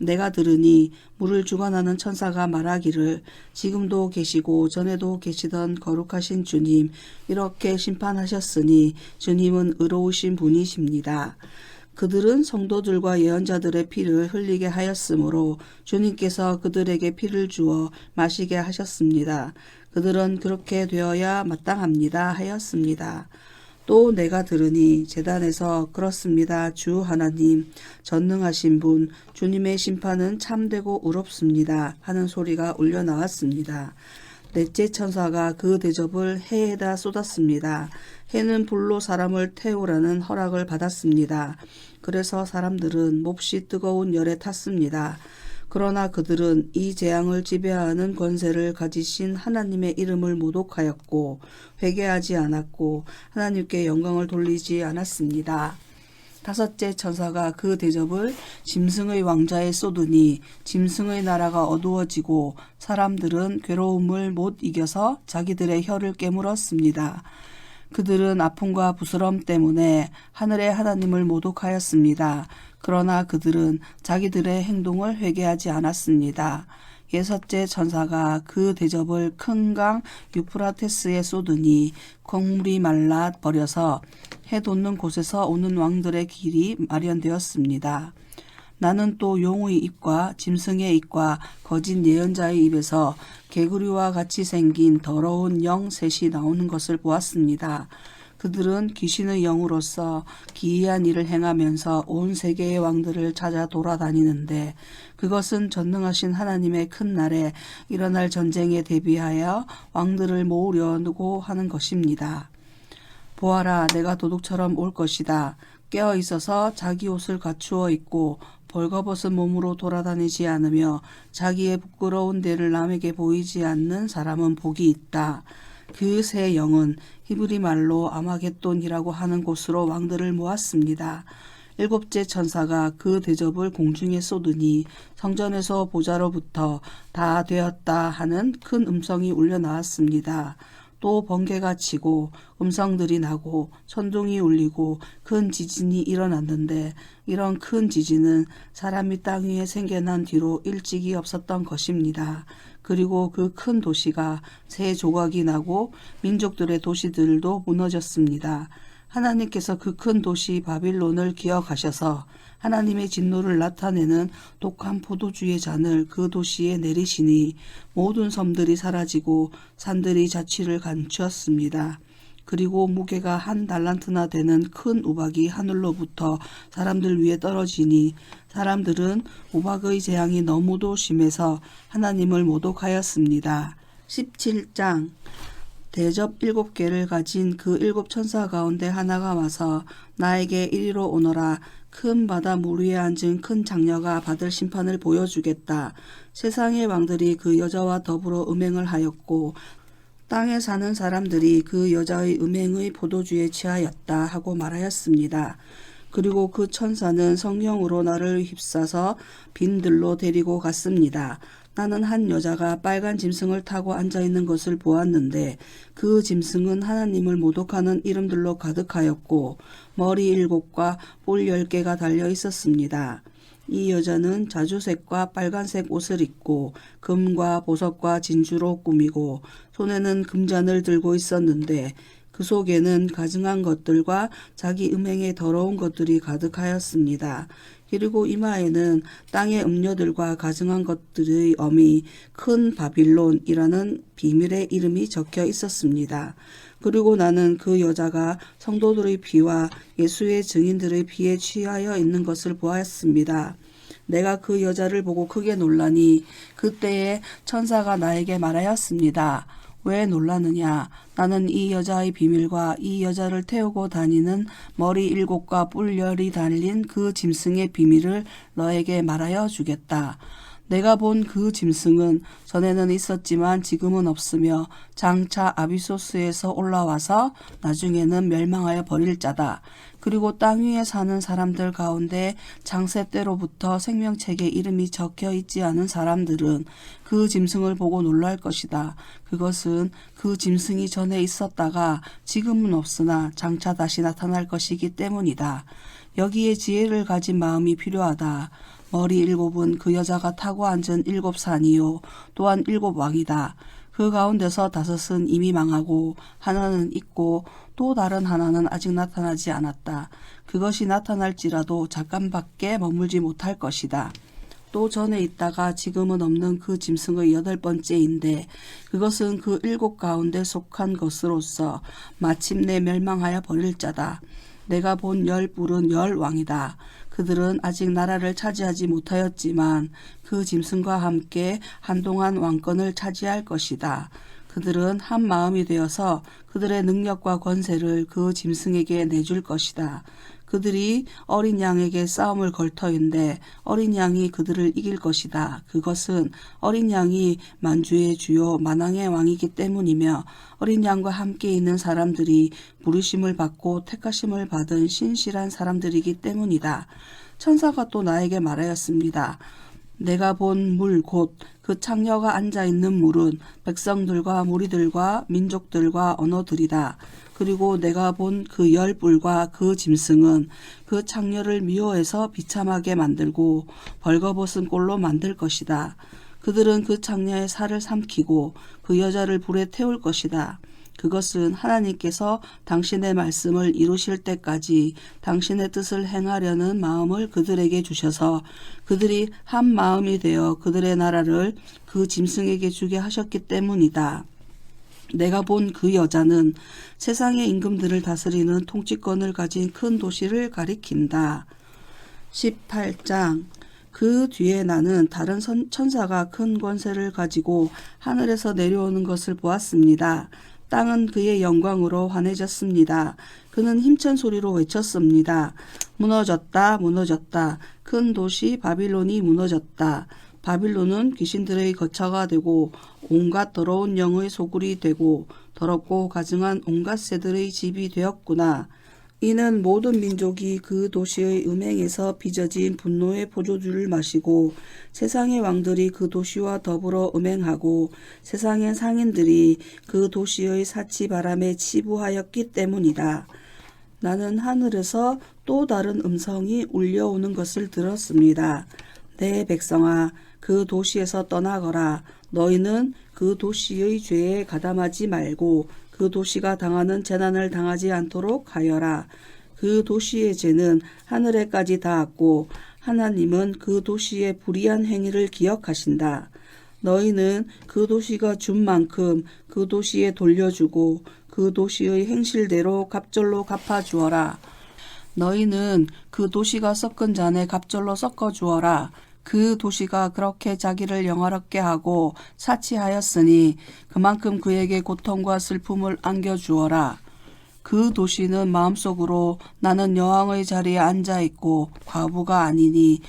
[SPEAKER 6] 내가 들으니 물을 주관하는 천사가 말하기를 지금도 계시고 전에도 계시던 거룩하신 주님, 이렇게 심판하셨으니 주님은 의로우신 분이십니다. 그들은 성도들과 예언자들의 피를 흘리게 하였으므로 주님께서 그들에게 피를 주어 마시게 하셨습니다. 그들은 그렇게 되어야 마땅합니다 하였습니다. 또 내가 들으니 제단에서 그렇습니다. 주 하나님 전능하신 분 주님의 심판은 참되고 의롭습니다 하는 소리가 울려 나왔습니다. 넷째 천사가 그 대접을 해에다 쏟았습니다. 해는 불로 사람을 태우라는 허락을 받았습니다. 그래서 사람들은 몹시 뜨거운 열에 탔습니다. 그러나 그들은 이 재앙을 지배하는 권세를 가지신 하나님의 이름을 모독하였고 회개하지 않았고 하나님께 영광을 돌리지 않았습니다. 다섯째 천사가 그 대접을 짐승의 왕자에 쏟으니 짐승의 나라가 어두워지고 사람들은 괴로움을 못 이겨서 자기들의 혀를 깨물었습니다. 그들은 아픔과 부스럼 때문에 하늘의 하나님을 모독하였습니다. 그러나 그들은 자기들의 행동을 회개하지 않았습니다. 여섯째 천사가 그 대접을 큰 강 유프라테스에 쏟으니 콩물이 말라 버려서 해 돋는 곳에서 오는 왕들의 길이 마련되었습니다. 나는 또 용의 입과 짐승의 입과 거짓 예언자의 입에서 개구리와 같이 생긴 더러운 영 셋이 나오는 것을 보았습니다. 그들은 귀신의 영으로서 기이한 일을 행하면서 온 세계의 왕들을 찾아 돌아다니는데 그것은 전능하신 하나님의 큰 날에 일어날 전쟁에 대비하여 왕들을 모으려고 하는 것입니다. 보아라, 내가 도둑처럼 올 것이다. 깨어 있어서 자기 옷을 갖추어 입고 벌거벗은 몸으로 돌아다니지 않으며 자기의 부끄러운 데를 남에게 보이지 않는 사람은 복이 있다. 그 세 영은 히브리 말로 아마겟돈이라고 하는 곳으로 왕들을 모았습니다. 일곱째 천사가 그 대접을 공중에 쏟으니 성전에서 보좌로부터 다 되었다 하는 큰 음성이 울려 나왔습니다. 또 번개가 치고 음성들이 나고 천둥이 울리고 큰 지진이 일어났는데 이런 큰 지진은 사람이 땅 위에 생겨난 뒤로 일찍이 없었던 것입니다. 그리고 그 큰 도시가 세 조각이 나고 민족들의 도시들도 무너졌습니다. 하나님께서 그 큰 도시 바빌론을 기억하셔서 하나님의 진노를 나타내는 독한 포도주의 잔을 그 도시에 내리시니 모든 섬들이 사라지고 산들이 자취를 감추었습니다. 그리고 무게가 1 달란트나 되는 큰 우박이 하늘로부터 사람들 위에 떨어지니 사람들은 우박의 재앙이 너무도 심해서 하나님을 모독하였습니다. 17장 대접 7개를 가진 그 7천사 가운데 하나가 와서 나에게 이리로 오너라. 큰 바다 물 위에 앉은 큰 장녀가 받을 심판을 보여주겠다. 세상의 왕들이 그 여자와 더불어 음행을 하였고 땅에 사는 사람들이 그 여자의 음행의 포도주에 취하였다 하고 말하였습니다. 그리고 그 천사는 성령으로 나를 휩싸서 빈들로 데리고 갔습니다. 나는 한 여자가 빨간 짐승을 타고 앉아있는 것을 보았는데 그 짐승은 하나님을 모독하는 이름들로 가득하였고 머리 7과 뿔 10개가 달려 있었습니다. 이 여자는 자주색과 빨간색 옷을 입고 금과 보석과 진주로 꾸미고 손에는 금잔을 들고 있었는데 그 속에는 가증한 것들과 자기 음행에 더러운 것들이 가득하였습니다. 그리고 이마에는 땅의 음료들과 가증한 것들의 어미 큰 바빌론이라는 비밀의 이름이 적혀 있었습니다. 그리고 나는 그 여자가 성도들의 피와 예수의 증인들의 피에 취하여 있는 것을 보았습니다. 내가 그 여자를 보고 크게 놀라니 그때에 천사가 나에게 말하였습니다. 왜 놀라느냐? 나는 이 여자의 비밀과 이 여자를 태우고 다니는 머리 7과 뿔 10이 달린 그 짐승의 비밀을 너에게 말하여 주겠다. 내가 본 그 짐승은 전에는 있었지만 지금은 없으며 장차 아비소스에서 올라와서 나중에는 멸망하여 버릴 자다. 그리고 땅 위에 사는 사람들 가운데 장세 때로부터 생명책에 이름이 적혀 있지 않은 사람들은 그 짐승을 보고 놀랄 것이다. 그것은 그 짐승이 전에 있었다가 지금은 없으나 장차 다시 나타날 것이기 때문이다. 여기에 지혜를 가진 마음이 필요하다. 머리 7은 그 여자가 타고 앉은 7산이요 또한 7왕이다. 그 가운데서 5은 이미 망하고 하나는 있고 또 다른 하나는 아직 나타나지 않았다. 그것이 나타날지라도 잠깐밖에 머물지 못할 것이다. 또 전에 있다가 지금은 없는 그 짐승의 8번째인데 그것은 그 7 가운데 속한 것으로서 마침내 멸망하여 버릴 자다. 내가 본 10뿔은 10왕이다. 그들은 아직 나라를 차지하지 못하였지만 그 짐승과 함께 한동안 왕권을 차지할 것이다. 그들은 한 마음이 되어서 그들의 능력과 권세를 그 짐승에게 내줄 것이다. 그들이 어린 양에게 싸움을 걸 터인데 어린 양이 그들을 이길 것이다. 그것은 어린 양이 만주의 주요 만왕의 왕이기 때문이며 어린 양과 함께 있는 사람들이 부르심을 받고 택하심을 받은 신실한 사람들이기 때문이다. 천사가 또 나에게 말하였습니다. 내가 본 물 곧 그 창녀가 앉아있는 물은 백성들과 무리들과 민족들과 언어들이다. 그리고 내가 본 그 10뿔과 그 짐승은 그 창녀를 미워해서 비참하게 만들고 벌거벗은 꼴로 만들 것이다. 그들은 그 창녀의 살을 삼키고 그 여자를 불에 태울 것이다. 그것은 하나님께서 당신의 말씀을 이루실 때까지 당신의 뜻을 행하려는 마음을 그들에게 주셔서 그들이 한 마음이 되어 그들의 나라를 그 짐승에게 주게 하셨기 때문이다. 내가 본 그 여자는 세상의 임금들을 다스리는 통치권을 가진 큰 도시를 가리킨다. 18장 그 뒤에 나는 다른 천사가 큰 권세를 가지고 하늘에서 내려오는 것을 보았습니다. 땅은 그의 영광으로 환해졌습니다. 그는 힘찬 소리로 외쳤습니다. 무너졌다, 무너졌다. 큰 도시 바빌론이 무너졌다. 바빌론은 귀신들의 거처가 되고 온갖 더러운 영의 소굴이 되고 더럽고 가증한 온갖 새들의 집이 되었구나. 이는 모든 민족이 그 도시의 음행에서 빚어진 분노의 포도주를 마시고 세상의 왕들이 그 도시와 더불어 음행하고 세상의 상인들이 그 도시의 사치바람에 치부하였기 때문이다. 나는 하늘에서 또 다른 음성이 울려오는 것을 들었습니다. 내 백성아, 그 도시에서 떠나거라. 너희는 그 도시의 죄에 가담하지 말고 그 도시가 당하는 재난을 당하지 않도록 하여라. 그 도시의 죄는 하늘에까지 닿았고 하나님은 그 도시의 불의한 행위를 기억하신다. 너희는 그 도시가 준 만큼 그 도시에 돌려주고 그 도시의 행실대로 갑절로 갚아주어라. 너희는 그 도시가 섞은 잔에 갑절로 섞어주어라. 그 도시가 그렇게 자기를 영화롭게 하고 사치하였으니 그만큼 그에게 고통과 슬픔을 안겨주어라. 그 도시는 마음속으로 나는 여왕의 자리에 앉아있고 과부가 아니니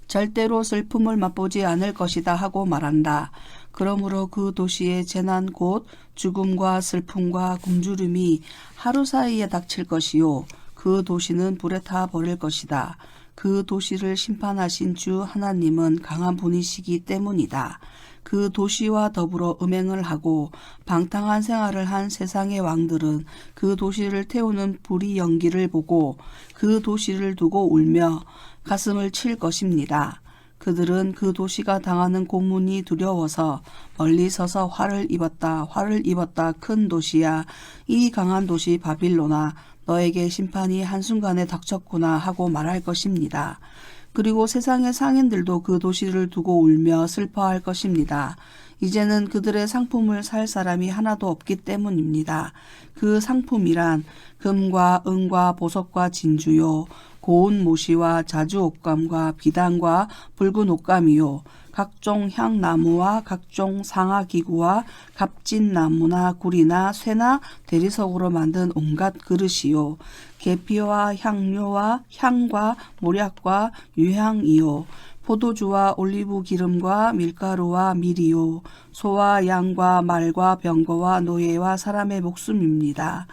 [SPEAKER 6] 절대로 슬픔을 맛보지 않을 것이다 하고 말한다. 그러므로 그 도시의 재난 곧 죽음과 슬픔과 굶주림이 하루 사이에 닥칠 것이요 그 도시는 불에 타 버릴 것이다. 그 도시를 심판하신 주 하나님은 강한 분이시기 때문이다. 그 도시와 더불어 음행을 하고 방탕한 생활을 한 세상의 왕들은 그 도시를 태우는 불의 연기를 보고 그 도시를 두고 울며 가슴을 칠 것입니다. 그들은 그 도시가 당하는 고문이 두려워서 멀리 서서 화를 입었다 큰 도시야 이 강한 도시 바빌로나 너에게 심판이 한순간에 닥쳤구나 하고 말할 것입니다. 그리고 세상의 상인들도 그 도시를 두고 울며 슬퍼할 것입니다. 이제는 그들의 상품을 살 사람이 하나도 없기 때문입니다. 그 상품이란 금과 은과 보석과 진주요 고운 모시와 자주 옷감과 비단과 붉은 옷감이요 각종 향나무와 각종 상아기구와 값진 나무나 구리나 쇠나 대리석으로 만든 온갖 그릇이요 계피와 향료와 향과 모략과 유향이요 포도주와 올리브 기름과 밀가루와 밀이요 소와 양과 말과 병거와 노예와 사람의 목숨입니다.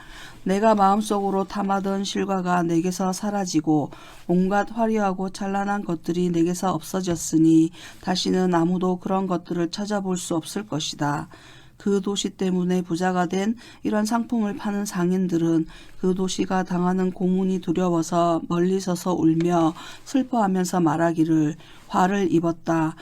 [SPEAKER 6] 내가 마음속으로 탐하던 실과가 내게서 사라지고 온갖 화려하고 찬란한 것들이 내게서 없어졌으니 다시는 아무도 그런 것들을 찾아볼 수 없을 것이다. 그 도시 때문에 부자가 된 이런 상품을 파는 상인들은 그 도시가 당하는 고문이 두려워서 멀리 서서 울며 슬퍼하면서 말하기를 화를 입었다.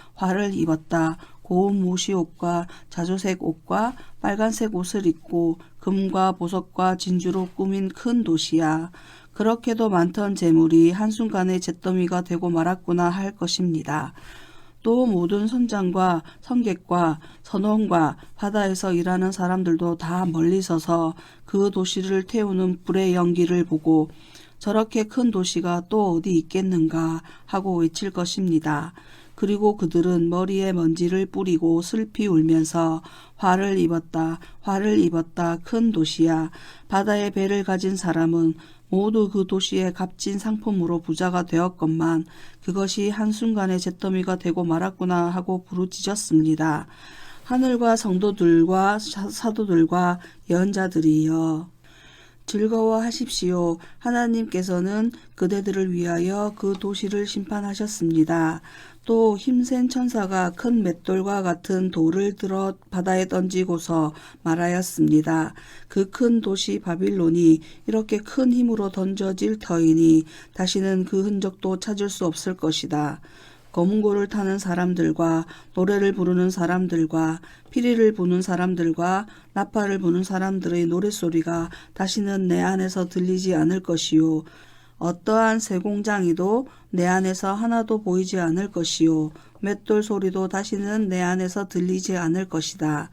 [SPEAKER 6] 고운 모시 옷과 자주색 옷과 빨간색 옷을 입고 금과 보석과 진주로 꾸민 큰 도시야. 그렇게도 많던 재물이 한순간에 잿더미가 되고 말았구나 할 것입니다. 또 모든 선장과 선객과 선원과 바다에서 일하는 사람들도 다 멀리 서서 그 도시를 태우는 불의 연기를 보고 저렇게 큰 도시가 또 어디 있겠는가 하고 외칠 것입니다. 그리고 그들은 머리에 먼지를 뿌리고 슬피 울면서 화를 입었다 큰 도시야. 바다의 배를 가진 사람은 모두 그 도시의 값진 상품으로 부자가 되었건만 그것이 한순간에 잿더미가 되고 말았구나 하고 부르짖었습니다. 하늘과 성도들과 사도들과 예언자들이여 즐거워하십시오. 하나님께서는 그대들을 위하여 그 도시를 심판하셨습니다. 또 힘센 천사가 큰 맷돌과 같은 돌을 들어 바다에 던지고서 말하였습니다. 그 큰 도시 바빌론이 이렇게 큰 힘으로 던져질 터이니 다시는 그 흔적도 찾을 수 없을 것이다. 거문고를 타는 사람들과 노래를 부르는 사람들과 피리를 부는 사람들과 나팔을 부는 사람들의 노랫소리가 다시는 내 안에서 들리지 않을 것이요. 어떠한 쇠공장이도 내 안에서 하나도 보이지 않을 것이요. 맷돌 소리도 다시는 내 안에서 들리지 않을 것이다.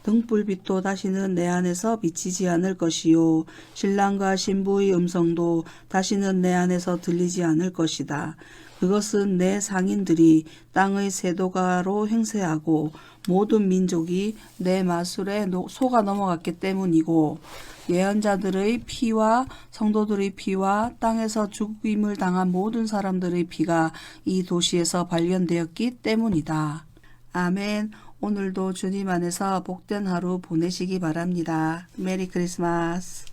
[SPEAKER 6] 등불빛도 다시는 내 안에서 비치지 않을 것이요. 신랑과 신부의 음성도 다시는 내 안에서 들리지 않을 것이다. 그것은 내 상인들이 땅의 세도가로 행세하고 모든 민족이 내 마술에 속아 넘어갔기 때문이고 예언자들의 피와 성도들의 피와 땅에서 죽임을 당한 모든 사람들의 피가 이 도시에서 발견되었기 때문이다. 아멘. 오늘도 주님 안에서 복된 하루 보내시기 바랍니다. 메리 크리스마스.